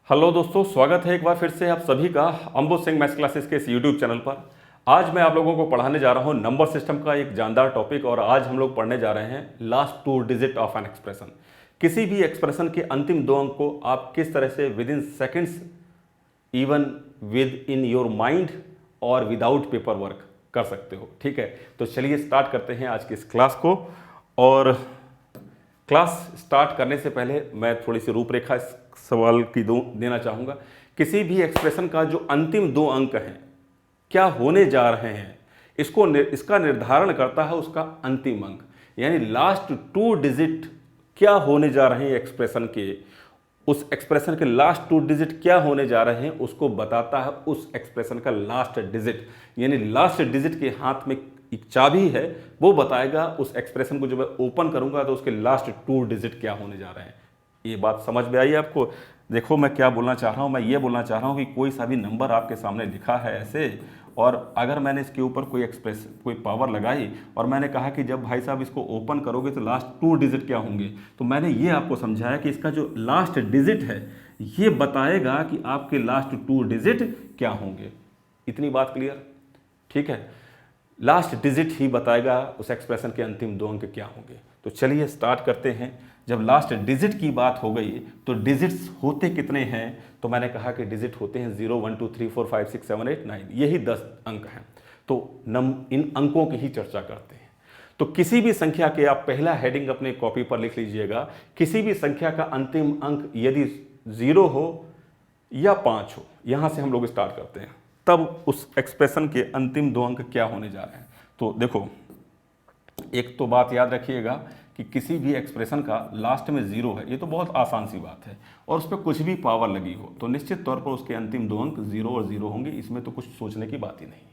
Hello दोस्तों, स्वागत है एक बार फिर से आप सभी का अंबो सिंह मैथ्स क्लासेस के इस यूट्यूब चैनल पर। आज मैं आप लोगों को पढ़ाने जा रहा हूं नंबर सिस्टम का एक जानदार टॉपिक और आज हम लोग पढ़ने जा रहे हैं last two digit of an expression. किसी भी एक्सप्रेशन के अंतिम दो अंक को आप किस तरह से with in seconds, even with in your mind और विदाउट पेपर वर्क कर सकते हो। ठीक है, तो चलिए स्टार्ट करते हैं आज की इस क्लास को। और क्लास स्टार्ट करने से पहले मैं थोड़ी सी रूपरेखा इस सवाल की देना चाहूँगा। किसी भी एक्सप्रेशन का जो अंतिम दो अंक हैं क्या होने जा रहे हैं, इसका निर्धारण करता है उसका अंतिम अंक, यानी लास्ट टू डिजिट क्या होने जा रहे हैं एक्सप्रेशन के। उस एक्सप्रेशन के लास्ट टू डिजिट क्या होने जा रहे हैं उसको बताता है उस एक्सप्रेशन का लास्ट डिजिट, यानी लास्ट डिजिट के हाथ में एक चाबी है, वो बताएगा उस एक्सप्रेशन को। जब मैं ओपन करूंगा तो उसके लास्ट टू डिजिट क्या होने जा रहे हैं। ये बात समझ में आई आपको? देखो मैं क्या बोलना चाह रहा हूँ, मैं ये बोलना चाह रहा हूँ कि कोई सा भी नंबर आपके सामने लिखा है ऐसे, और अगर मैंने इसके ऊपर कोई पावर लगाई और मैंने कहा कि जब भाई साहब इसको ओपन करोगे तो लास्ट टू डिजिट क्या होंगे, तो मैंने ये आपको समझाया कि इसका जो लास्ट डिजिट है ये बताएगा कि आपके लास्ट टू डिजिट क्या होंगे। इतनी बात क्लियर? ठीक है, लास्ट डिजिट ही बताएगा उस एक्सप्रेशन के अंतिम दो अंक क्या होंगे। तो चलिए स्टार्ट करते हैं। जब लास्ट डिजिट की बात हो गई तो डिजिट्स होते कितने हैं, तो मैंने कहा कि डिजिट होते हैं 0 1 2 3 4 5 6 7 8 9, यही 10 अंक हैं। तो इन अंकों की ही चर्चा करते हैं। तो किसी भी संख्या के, आप पहला हेडिंग अपने कॉपी पर लिख लीजिएगा, किसी भी संख्या का अंतिम अंक यदि 0 हो या 5 हो, यहां से हम लोग स्टार्ट करते हैं, तब उस एक्सप्रेशन के अंतिम दो अंक क्या होने जा रहे हैं। तो देखो, एक तो बात याद रखिएगा कि किसी भी एक्सप्रेशन का लास्ट में 0 है, ये तो बहुत आसान सी बात है, और उस पर कुछ भी पावर लगी हो तो निश्चित तौर पर उसके अंतिम दो अंक 0 और 0 होंगे। इसमें तो कुछ सोचने की बात ही नहीं है।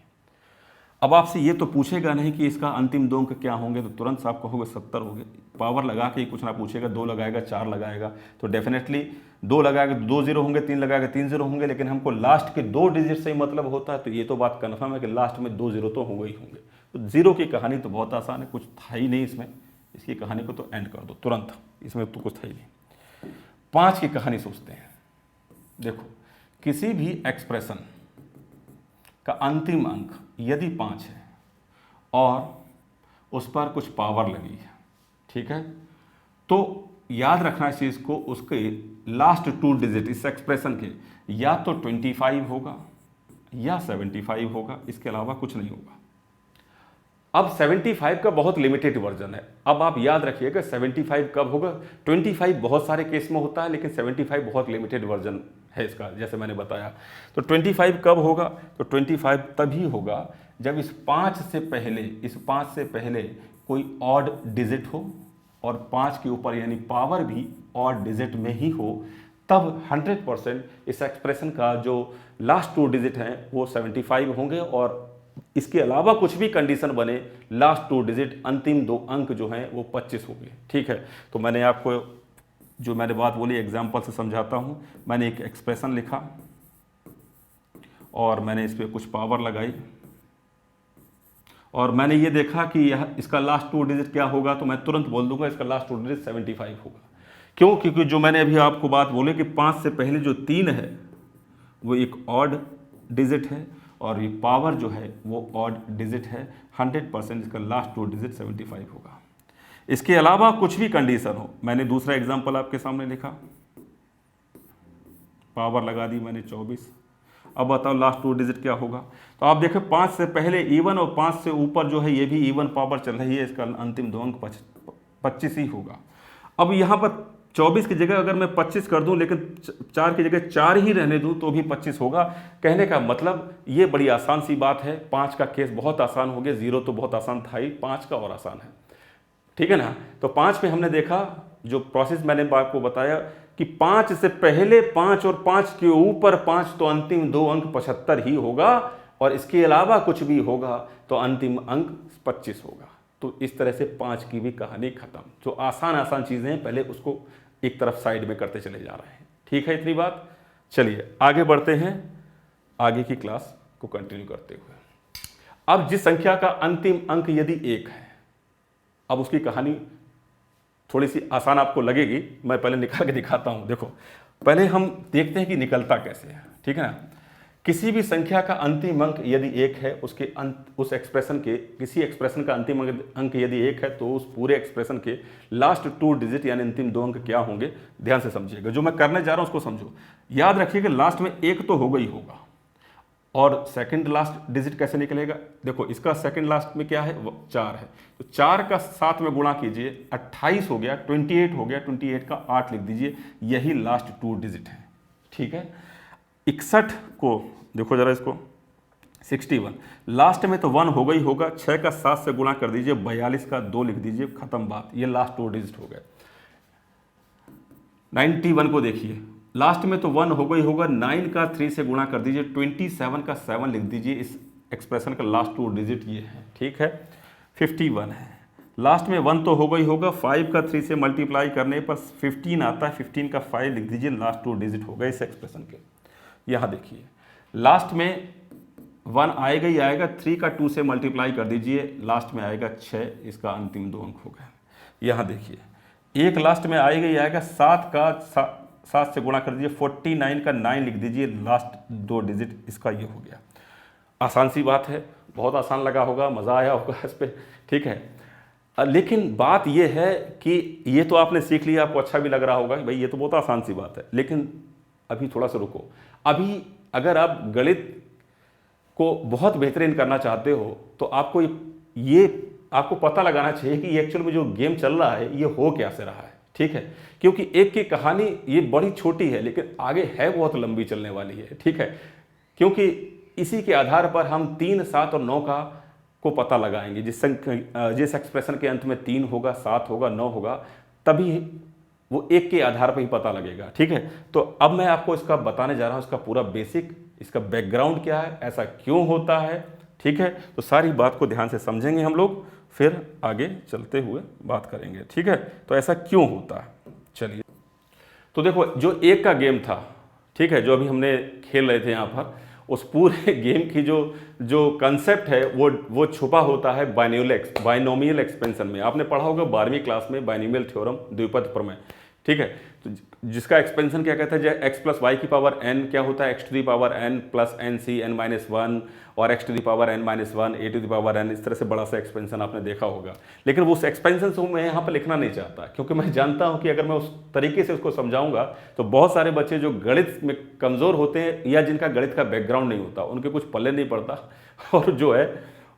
अब आपसे ये तो पूछेगा नहीं कि इसका अंतिम दो अंक क्या होंगे, तो तुरंत आप कहोगे 70 हो गए। पावर लगा के ही कुछ ना पूछेगा, 2 लगाएगा 4 लगाएगा तो डेफिनेटली 2 लगाएगा तो 2 0 होंगे, 3 लगाएगा 3 0 होंगे, लेकिन हमको लास्ट के 2 डिजिट से ही मतलब होता है। तो ये तो बात कन्फर्म है कि लास्ट में 2 0 तो होंगे ही होंगे। तो 0 की कहानी तो बहुत आसान है, कुछ था ही नहीं इसमें, इसकी कहानी को तो एंड कर दो तुरंत, इसमें तो कुछ था ही नहीं। 5 की कहानी सोचते हैं। देखो, किसी भी एक्सप्रेशन का अंतिम अंक यदि 5 है और उस पर कुछ पावर लगी है, ठीक है, तो याद रखना इस चीज़ को, उसके लास्ट टू डिजिट इस एक्सप्रेशन के या तो 25 होगा या 75 होगा, इसके अलावा कुछ नहीं होगा। अब 75 का बहुत लिमिटेड वर्जन है। अब आप याद रखिएगा 75 कब होगा। 25 बहुत सारे केस में होता है, लेकिन 75 बहुत लिमिटेड वर्जन है इसका, जैसे मैंने बताया। तो 25 कब होगा, तो 25 तभी होगा जब इस 5 से पहले कोई ऑड डिजिट हो और 5 के ऊपर यानी पावर भी ऑड डिजिट में ही हो, तब 100% इस एक्सप्रेशन का जो लास्ट टू डिजिट हैं वो 75 होंगे, और इसके अलावा कुछ भी कंडीशन बने, लास्ट टू डिजिट अंतिम दो अंक जो हैं वो 25 होंगे। ठीक है, तो मैंने आपको जो मैंने बात बोली एग्जाम्पल से समझाता हूं। मैंने एक एक्सप्रेशन लिखा और मैंने इस पर कुछ पावर लगाई और मैंने ये देखा कि इसका लास्ट टू डिजिट क्या होगा, तो मैं तुरंत बोल दूंगा इसका लास्ट टू डिजिट 75 होगा। क्यों? क्योंकि जो मैंने अभी आपको बात बोली कि 5 से पहले जो 3 है वो एक ऑड डिजिट है और ये पावर जो है वो ऑड डिजिट है। 100% इसका लास्ट टू डिजिट 75 होगा। इसके अलावा कुछ भी कंडीशन हो, मैंने दूसरा एग्जांपल आपके सामने लिखा, पावर लगा दी मैंने 24। अब बताओ लास्ट टू डिजिट क्या होगा। तो आप देखो 5 से पहले इवन और 5 से ऊपर जो है ये भी इवन पावर चल रही है, इसका अंतिम दो अंक 25 ही होगा। अब यहाँ पर 24 की जगह अगर मैं 25 कर दूं, लेकिन 4 की जगह 4 ही रहने दूं तो भी 25 होगा। कहने का मतलब ये बड़ी आसान सी बात है। 5 का केस बहुत आसान हो गया, 0 तो बहुत आसान था ही, 5 का और आसान है। ठीक है ना। तो 5 में हमने देखा जो प्रोसेस मैंने आपको बताया कि 5 से पहले 5 और 5 के ऊपर 5, तो अंतिम दो अंक 75 ही होगा, और इसके अलावा कुछ भी होगा तो अंतिम अंक 25 होगा। तो इस तरह से 5 की भी कहानी खत्म। जो आसान चीजें हैं पहले उसको एक तरफ साइड में करते चले जा रहे हैं। ठीक है, इतनी बात। चलिए आगे बढ़ते हैं, आगे की क्लास को कंटिन्यू करते हुए। अब जिस संख्या का अंतिम अंक यदि 1 है, अब उसकी कहानी थोड़ी सी आसान आपको लगेगी, मैं पहले निकाल के दिखाता हूं। देखो पहले हम देखते हैं कि निकलता कैसे है, ठीक है ना। किसी भी संख्या का अंतिम अंक यदि एक है, उसके उस एक्सप्रेशन के किसी एक्सप्रेशन का अंतिम अंक यदि एक है, तो उस पूरे एक्सप्रेशन के लास्ट 2 डिजिट यानी अंतिम 2 अंक क्या होंगे, ध्यान से समझिएगा। जो मैं करने जा रहा हूं उसको समझो। याद रखिएगा लास्ट में एक तो होगा ही होगा, और सेकंड लास्ट डिजिट कैसे निकलेगा। देखो इसका सेकंड लास्ट में क्या है, 4 है, तो 4 का 7 में गुणा कीजिए, 28 हो गया, 28 हो गया, 28 का 8 लिख दीजिए, यही लास्ट 2 डिजिट है, ठीक है। 61 को देखो जरा, इसको 61 लास्ट में तो 1 होगा ही होगा, 6 का 7 से गुणा कर दीजिए, 42 का 2 लिख दीजिए, खत्म बात, ये लास्ट 2 डिजिट हो गए। 91 को देखिए, लास्ट में तो 1 होगा ही होगा, 9 का 3 से गुणा कर दीजिए, 27 का 7 लिख दीजिए, इस एक्सप्रेशन का लास्ट 2 डिजिट ये है, ठीक है। 51 है, लास्ट में 1 तो होगा ही होगा, 5 का 3 से मल्टीप्लाई करने पर 15 आता है, 15 का 5 लिख दीजिए, लास्ट 2 डिजिट हो गए इस एक्सप्रेशन के। यहाँ देखिए लास्ट में 1 आएगा ही आएगा, 3 का 2 से मल्टीप्लाई कर दीजिए, लास्ट में आएगा 6, इसका अंतिम 2 अंक हो गया। यहाँ देखिए एक लास्ट में आएगा ही आएगा, 7 का 7 से गुणा कर दीजिए, 49 का 9 लिख दीजिए, लास्ट 2 डिजिट इसका ये हो गया। आसान सी बात है, बहुत आसान लगा होगा, मज़ा आया होगा इस पर, ठीक है। लेकिन बात ये है कि ये तो आपने सीख लिया, आपको अच्छा भी लग रहा होगा कि भाई ये तो बहुत आसान सी बात है, लेकिन अभी थोड़ा सा रुको। अभी अगर आप गणित को बहुत बेहतरीन करना चाहते हो तो आपको आपको पता लगाना चाहिए कि एक्चुअल में जो गेम चल रहा है ये हो क्या से रहा है, ठीक है। क्योंकि एक की कहानी ये बड़ी छोटी है, लेकिन आगे है बहुत लंबी चलने वाली है, ठीक है। क्योंकि इसी के आधार पर हम 3, 7 और 9 को पता लगाएंगे। जिस एक्सप्रेशन के अंत में 3 होगा, 7 होगा, 9 होगा, तभी वो एक के आधार पर ही पता लगेगा, ठीक है। तो अब मैं आपको इसका बताने जा रहा हूं, इसका पूरा बेसिक, इसका बैकग्राउंड क्या है, ऐसा क्यों होता है, ठीक है। तो सारी बात को ध्यान से समझेंगे हम लोग, फिर आगे चलते हुए बात करेंगे, ठीक है। तो ऐसा क्यों होता है, चलिए। तो देखो जो एक का गेम था, ठीक है, जो अभी हमने खेल रहे थे यहाँ पर, उस पूरे गेम की जो कंसेप्ट है वो छुपा होता है बाइनोमियल एक्सपेंशन में। आपने पढ़ा होगा 12वीं क्लास में बाइनोमियल थ्योरम, द्विपद प्रमेय, ठीक है। तो जिसका एक्सपेंशन क्या कहता है, एक्स प्लस वाई की पावर एन क्या होता है, x to the power n plus n C n minus 1 और x to the power n minus 1 a to the power n, इस तरह से बड़ा सा एक्सपेंशन आपने देखा होगा। लेकिन वो उस एक्सपेंशन को मैं यहाँ पर लिखना नहीं चाहता, क्योंकि मैं जानता हूँ कि अगर मैं उस तरीके से उसको समझाऊंगा तो बहुत सारे बच्चे जो गणित में कमज़ोर होते हैं या जिनका गणित का बैकग्राउंड नहीं होता, उनके कुछ पल्ले नहीं पड़ता, और जो है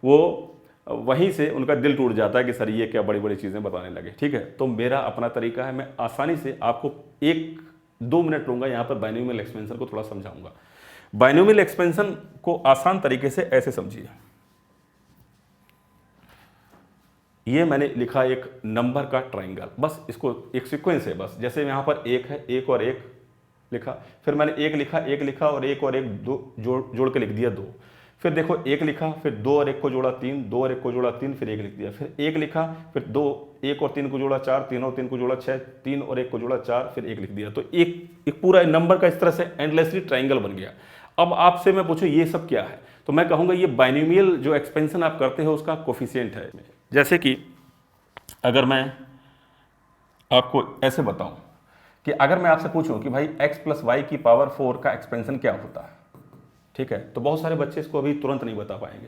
वो वहीं से उनका दिल टूट जाता है कि सर ये क्या बड़ी बड़ी चीज़ें बताने लगे, ठीक है। तो मेरा अपना तरीका है, मैं आसानी से आपको 1-2 मिनट लूँगा यहाँ पर बाइनोमियल एक्सपेंशन को थोड़ा समझाऊंगा। बाइनोमियल एक्सपेंशन को आसान तरीके से ऐसे समझिए, ये मैंने लिखा एक नंबर का ट्राइंगल, बस इसको एक सीक्वेंस है, बस जैसे यहाँ पर 1 है, 1 और 1 लिखा, फिर मैंने 1 लिखा, 1 लिखा और 1 और 1 जोड़ के लिख दिया 2, फिर देखो 1 लिखा, फिर 2 और 1 को जोड़ा 3, 2 और 1 को जोड़ा 3, फिर 1 लिख दिया, फिर 1 लिखा, फिर 2, 1 और 3 को जोड़ा 4, 3 और 3 को जोड़ा 6, 3 और 1 को जोड़ा 4, फिर 1 लिख दिया। तो एक पूरा नंबर का इस तरह से एंडलेसली ट्राइंगल बन गया। अब आपसे मैं पूछूं ये सब क्या है, तो मैं कहूँगा ये बाइनोमियल जो एक्सपेंशन आप करते हो उसका कोफिशिएंट है। जैसे कि अगर मैं आपको ऐसे बताऊं कि अगर मैं आपसे पूछूं कि भाई x प्लस वाई की पावर 4 का एक्सपेंशन क्या होता है, ठीक है, तो बहुत सारे बच्चे इसको अभी तुरंत नहीं बता पाएंगे।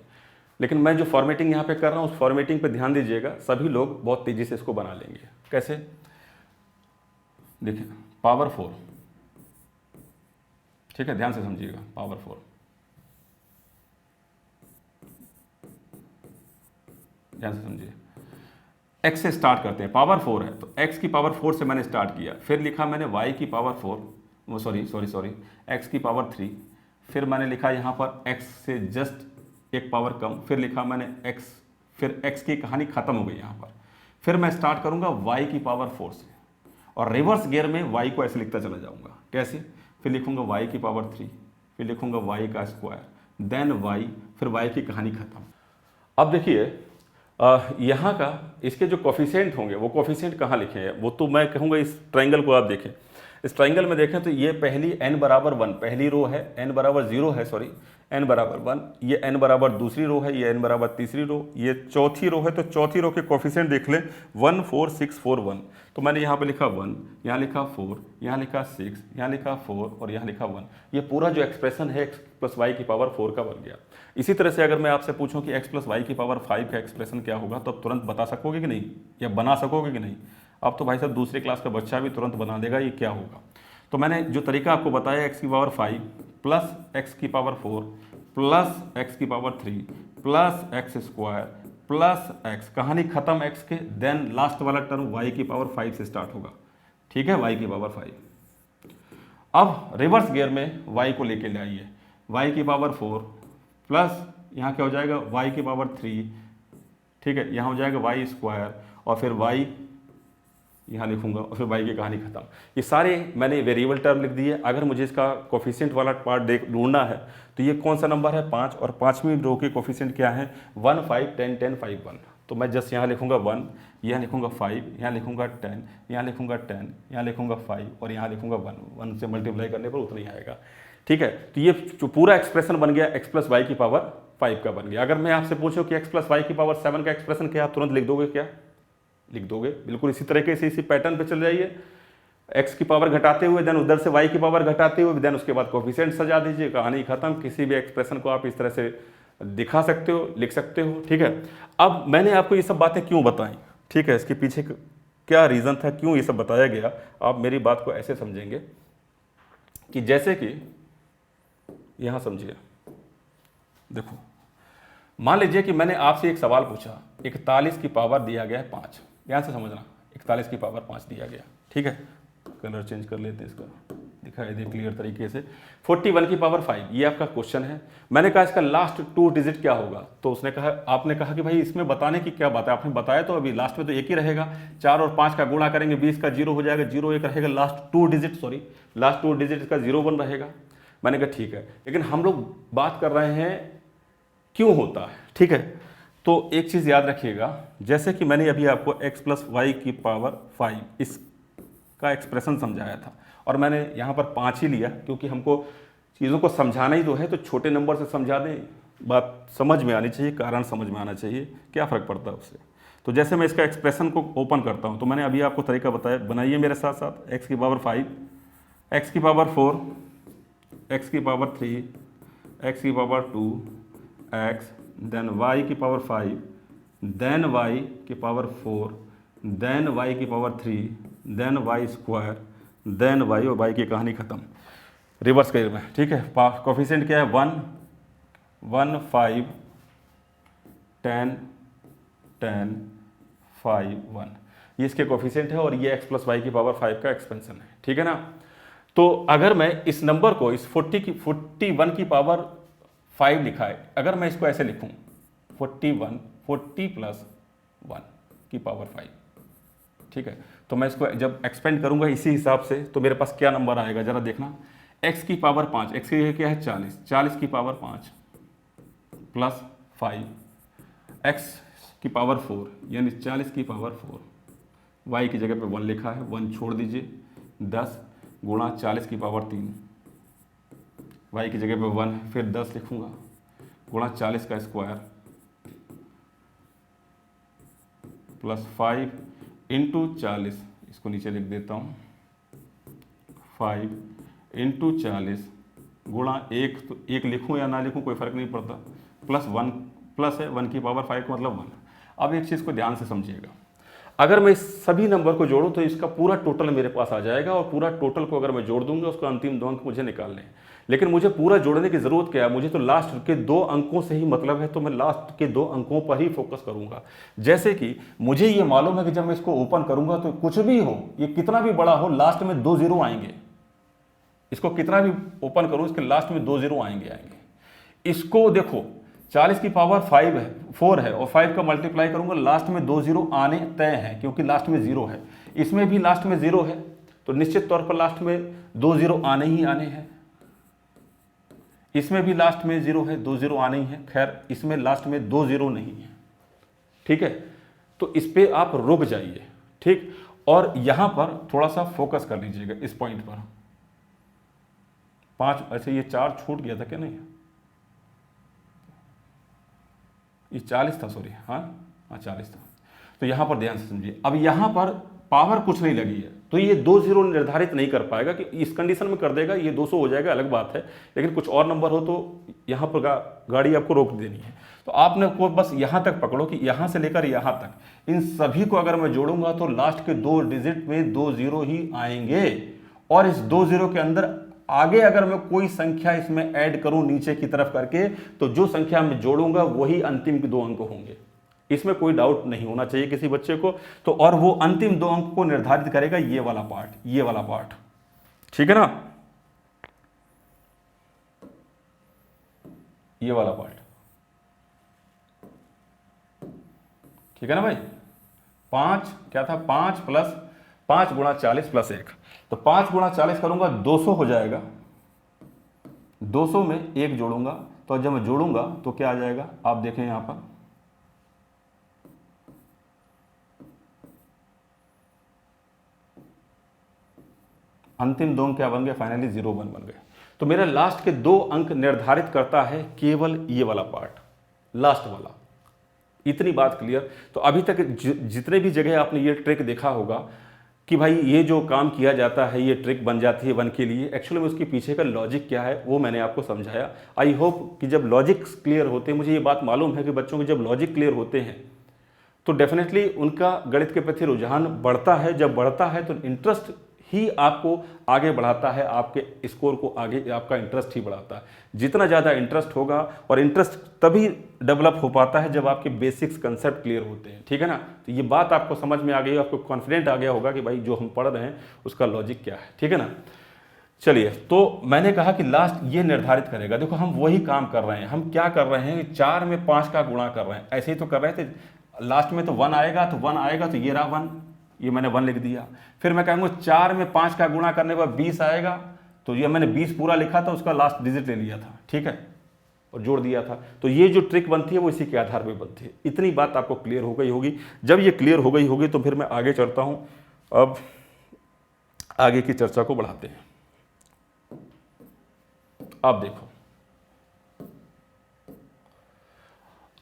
लेकिन मैं जो फॉर्मेटिंग यहाँ पे कर रहा हूँ उस फॉर्मेटिंग पे ध्यान दीजिएगा, सभी लोग बहुत तेजी से इसको बना लेंगे। कैसे, देखिए पावर 4, ठीक है, ध्यान से समझिएगा, पावर 4, ध्यान से समझिए, x से स्टार्ट करते हैं, पावर 4 है तो x की पावर 4 से मैंने स्टार्ट किया, फिर लिखा मैंने y की पावर 4, सॉरी x की पावर 3, फिर मैंने लिखा यहाँ पर x से जस्ट एक पावर कम, फिर लिखा मैंने x, फिर x की कहानी खत्म हो गई यहाँ पर, फिर मैं स्टार्ट करूँगा y की पावर 4 से और रिवर्स गियर में y को ऐसे लिखता चला जाऊँगा। कैसे, फिर लिखूँगा y की पावर 3, फिर लिखूँगा y का स्क्वायर, देन y, फिर y की कहानी खत्म। अब देखिए यहाँ का इसके जो कोफिशिएंट होंगे वो कोफिशिएंट कहाँ लिखे हैं, वो तो मैं कहूँगा इस ट्राइंगल को आप देखें, इस ट्राइंगल में देखें तो ये पहली n बराबर 1 पहली रो है, n बराबर 0 है, सॉरी n बराबर 1, ये n बराबर दूसरी रो है, ये n बराबर तीसरी रो, ये चौथी रो है। तो चौथी रो के कोफिशिएंट देख लें 1 4 6 4 1। तो मैंने यहाँ पे लिखा 1, यहाँ लिखा 4, यहाँ लिखा 6, यहाँ लिखा 4 और यहाँ लिखा 1। ये पूरा जो एक्सप्रेशन है x प्लस वाई की पावर 4 का बन गया। इसी तरह से अगर मैं आपसे पूछूं कि x प्लस वाई की पावर 5 का एक्सप्रेशन क्या होगा तो आप तुरंत बता सकोगे कि नहीं, या बना सकोगे कि नहीं? अब तो भाई साहब दूसरी क्लास का बच्चा भी तुरंत बना देगा ये क्या होगा। तो मैंने जो तरीका आपको बताया x की पावर 5 प्लस x की पावर 4 प्लस x की power 3 plus x square plus x, कहानी खत्म x के, देन लास्ट वाला टर्म y की पावर 5 से स्टार्ट होगा। ठीक है, y की पावर 5। अब रिवर्स गियर में y को लेके ले आइए, y की पावर 4 प्लस यहाँ क्या हो जाएगा y की पावर 3, ठीक है, यहाँ हो जाएगा y स्क्वायर और फिर y यहाँ लिखूंगा और फिर y की कहानी खत्म। ये सारे मैंने वेरिएबल टर्म लिख दिए। अगर मुझे इसका कोफिशिएंट वाला पार्ट ढूंढना है तो ये कौन सा नंबर है 5, और 5वीं रो के कोफिशिएंट क्या है 1 5 10 10 5 1। तो मैं जस्ट यहाँ लिखूंगा 1, यहाँ लिखूंगा 5, यहाँ लिखूंगा 10, यहाँ लिखूंगा 10, यहाँ लिखूंगा 5 और यहाँ लिखूंगा 1 से मल्टीप्लाई करने पर उतना ही आएगा। ठीक है, तो ये जो पूरा एक्सप्रेशन बन गया x प्लस वाई की पावर 5 का बन गया। अगर मैं आपसे पूछूं कि x प्लस वाई की पावर 7 का एक्सप्रेशन क्या, आप तुरंत लिख दोगे क्या? लिख दोगे। बिल्कुल इसी तरीके से इसी पैटर्न पे चल जाइए, x की पावर घटाते हुए देन उधर से y की पावर घटाते हुए देन उसके बाद कोफिशिएंट सजा दीजिए, कहानी खत्म। किसी भी एक्सप्रेशन को आप इस तरह से दिखा सकते हो, लिख सकते हो। ठीक है, अब मैंने आपको ये सब बातें क्यों बताई, ठीक है, इसके पीछे क्या रीज़न था, क्यों ये सब बताया गया, आप मेरी बात को ऐसे समझेंगे कि जैसे कि यहाँ समझिए, देखो मान लीजिए कि मैंने आपसे एक सवाल पूछा, 41 की पावर दिया गया है 5, यहाँ से समझना 41 की पावर 5 दिया गया। ठीक है, कलर चेंज कर लेते हैं, इसका दिखाई दे क्लियर तरीके से। 41 की पावर 5 ये आपका क्वेश्चन है। मैंने कहा इसका लास्ट 2 डिजिट क्या होगा, तो उसने कहा, आपने कहा कि भाई इसमें बताने की क्या बात है, आपने बताया तो अभी लास्ट में तो एक ही रहेगा, 4 और 5 का गुणा करेंगे 20 का 0 हो जाएगा, 0 1 रहेगा, लास्ट 2 डिजिट इसका 0 1 रहेगा। मैंने कहा ठीक है, लेकिन हम लोग बात कर रहे हैं क्यों होता है। ठीक है, तो एक चीज़ याद रखिएगा, जैसे कि मैंने अभी आपको x प्लस वाई की पावर 5 इसका एक्सप्रेशन समझाया था और मैंने यहाँ पर 5 ही लिया क्योंकि हमको चीज़ों को समझाना ही तो है, तो छोटे नंबर से समझा दें, बात समझ में आनी चाहिए, कारण समझ में आना चाहिए, क्या फ़र्क पड़ता है उससे। तो जैसे मैं इसका एक्सप्रेशन को ओपन करता हूँ, तो मैंने अभी आपको तरीका बताया, बनाइए मेरे साथ साथ। x की पावर 5, x की पावर 4, x की पावर 3, x की पावर 2, x, देन y की पावर 5, देन y की पावर 4, देन y की power 3, then y square, then y और y की कहानी खत्म। रिवर्स करिए में, ठीक है। कोफिशिएंट क्या है 1 1 5 10 10 5 1, ये इसके कोफिशिएंट है और ये x प्लस वाई की पावर 5 का एक्सपेंशन है। ठीक है ना। तो अगर मैं इस नंबर को इस 41 की पावर 5 लिखा है, अगर मैं इसको ऐसे लिखूं 40 प्लस 1 की पावर 5, ठीक है, तो मैं इसको जब एक्सपेंड करूंगा इसी हिसाब से तो मेरे पास क्या नंबर आएगा जरा देखना। x की पावर 5, x की क्या है 40 की पावर 5 प्लस 5, x की पावर 4 यानी 40 की पावर 4, y की जगह पे 1 लिखा है, 1 छोड़ दीजिए, 10 गुणा 40 की पावर 3, y की जगह पे 1, फिर 10 लिखूंगा गुणा 40 का स्क्वायर प्लस 5 इंटू 40, इसको नीचे लिख देता हूँ, 5 इंटू 40 गुणा 1, तो 1 लिखूँ या ना लिखूँ कोई फ़र्क नहीं पड़ता, प्लस 1, प्लस है 1 की पावर 5 का मतलब 1। अब एक चीज़ को ध्यान से समझिएगा, अगर मैं इस सभी नंबर को जोड़ूं तो इसका पूरा टोटल मेरे पास आ जाएगा और पूरा टोटल को अगर मैं जोड़ दूंगा उसको अंतिम 2 अंक मुझे निकालने हैं। लेकिन मुझे पूरा जोड़ने की ज़रूरत क्या है, मुझे तो लास्ट के 2 अंकों से ही मतलब है, तो मैं लास्ट के 2 अंकों पर ही फोकस करूंगा। जैसे कि मुझे ये मालूम है कि जब मैं इसको ओपन करूंगा तो कुछ भी हो, ये कितना भी बड़ा हो, लास्ट में 2 0 आएंगे। इसको कितना भी ओपन करूँ इसके लास्ट में 2 0 आएंगे। इसको देखो 40 की पावर 5 है, 4 है और 5 का मल्टीप्लाई करूंगा, लास्ट में 2 0 आने तय हैं क्योंकि लास्ट में 0 है। इसमें भी लास्ट में 0 है तो निश्चित तौर पर लास्ट में 2 0 आने ही आने हैं। इसमें भी लास्ट में 0 है, 2 0 आने ही है। खैर इसमें लास्ट में 2 0 नहीं है। ठीक है, तो इस पे आप रुक जाइए। ठीक, और यहां पर थोड़ा सा फोकस कर लीजिएगा इस पॉइंट पर। 5, अच्छा ये 4 छूट गया था क्या? नहीं, ये 40 था, सॉरी, हाँ 40 था। तो यहां पर ध्यान से समझिए, अब यहां पर पावर कुछ नहीं लगी है, तो ये 2 0 निर्धारित नहीं कर पाएगा कि इस कंडीशन में कर देगा, ये 200 हो जाएगा, अलग बात है। लेकिन कुछ और नंबर हो तो यहाँ पर गाड़ी आपको रोक देनी है। तो आपने को बस यहाँ तक पकड़ो कि यहाँ से लेकर यहाँ तक इन सभी को अगर मैं जोड़ूंगा तो लास्ट के 2 डिजिट में 2 0 ही आएंगे। और इस 2 0 के अंदर आगे अगर मैं कोई संख्या इसमें ऐड करूं नीचे की तरफ करके, तो जो संख्या मैं जोड़ूंगा वही अंतिम के 2 अंक होंगे। इसमें कोई डाउट नहीं होना चाहिए किसी बच्चे को। तो और वो अंतिम 2 अंक को निर्धारित करेगा ये वाला पार्ट, ये वाला पार्ट, ठीक है ना, ये वाला पार्ट, ठीक है ना भाई। 5 क्या था, 5 प्लस 5 गुणा 40 प्लस 1, तो 5 गुणा 40 करूंगा 200 हो जाएगा। 200 में 1 जोड़ूंगा, तो जब मैं जोड़ूंगा तो क्या आ जाएगा, आप देखें यहां पर अंतिम 2 अंक क्या बन गए, फाइनली 0 1 बन गए। तो मेरा लास्ट के 2 अंक निर्धारित करता है केवल ये वाला पार्ट, लास्ट वाला। इतनी बात क्लियर। तो अभी तक जितने भी जगह आपने ये ट्रिक देखा होगा कि भाई ये जो काम किया जाता है, ये ट्रिक बन जाती है 1 के लिए, एक्चुअली में उसके पीछे का लॉजिक क्या है वो मैंने आपको समझाया। आई होप कि जब लॉजिक क्लियर होते हैं, मुझे ये बात मालूम है कि बच्चों के जब लॉजिक क्लियर होते हैं तो डेफिनेटली उनका गणित के प्रति रुझान बढ़ता है। जब बढ़ता है तो इंटरेस्ट ही आपको आगे बढ़ाता है, आपके स्कोर को आगे आपका इंटरेस्ट ही बढ़ाता है। जितना ज़्यादा इंटरेस्ट होगा, और इंटरेस्ट तभी डेवलप हो पाता है जब आपके बेसिक्स कंसेप्ट क्लियर होते हैं, ठीक है ना। तो ये बात आपको समझ में आ गई, आपको कॉन्फिडेंट आ गया होगा कि भाई जो हम पढ़ रहे हैं उसका लॉजिक क्या है, ठीक है ना। चलिए, तो मैंने कहा कि लास्ट ये निर्धारित करेगा। देखो हम वही काम कर रहे हैं, हम क्या कर रहे हैं, 4 में 5 का गुणा कर रहे हैं, ऐसे ही तो कर रहे थे। लास्ट में तो 1 आएगा, तो 1 आएगा, तो ये रहा 1, ये मैंने 1 लिख दिया। फिर मैं कहूँगा 4 में 5 का गुणा करने पर 20 आएगा, तो ये मैंने 20 पूरा लिखा था, उसका लास्ट डिजिट ले लिया था, ठीक है, और जोड़ दिया था। तो ये जो ट्रिक बनती है वो इसी के आधार पर बनती है। इतनी बात आपको क्लियर हो गई होगी। जब ये क्लियर हो गई होगी तो फिर मैं आगे चलता हूँ। अब आगे की चर्चा को बढ़ाते हैं। अब देखो,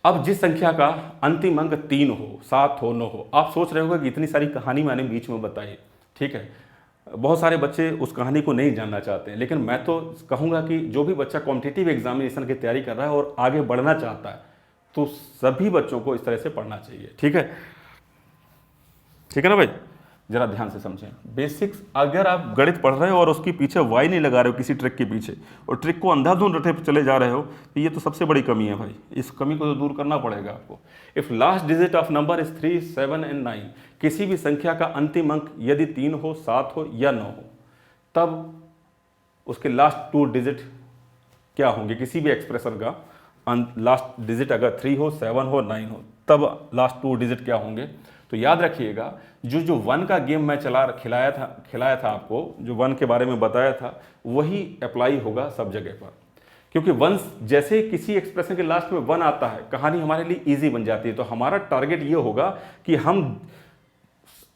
अब जिस संख्या का अंतिम अंक 3 हो, 7 हो, 9 हो, आप सोच रहे होगे कि इतनी सारी कहानी मैंने बीच में बताई, ठीक है। बहुत सारे बच्चे उस कहानी को नहीं जानना चाहते हैं, लेकिन मैं तो कहूँगा कि जो भी बच्चा कॉम्पिटिटिव एग्जामिनेशन की तैयारी कर रहा है और आगे बढ़ना चाहता है, तो सभी बच्चों को इस तरह से पढ़ना चाहिए, ठीक है, ठीक है ना भाई। जरा ध्यान से समझें बेसिक्स। अगर आप गणित पढ़ रहे हो और उसके पीछे वाई नहीं लगा रहे हो किसी ट्रिक के पीछे, और ट्रिक को अंधाधुंध रटे चले जा रहे हो, तो ये तो सबसे बड़ी कमी है भाई। इस कमी को तो दूर करना पड़ेगा आपको। If last digit of number is 3, 7 and 9, किसी भी संख्या का अंतिम अंक यदि 3 हो, 7 हो या 9 हो, तब उसके लास्ट 2 डिजिट क्या होंगे। किसी भी एक्सप्रेशन का लास्ट डिजिट अगर 3 हो, 7 हो, 9 हो, तब लास्ट 2 डिजिट क्या होंगे। तो याद रखिएगा, जो 1 का गेम मैं खिलाया था आपको, जो 1 के बारे में बताया था, वही अप्लाई होगा सब जगह पर। क्योंकि 1 जैसे किसी एक्सप्रेशन के लास्ट में 1 आता है, कहानी हमारे लिए इजी बन जाती है। तो हमारा टारगेट ये होगा कि हम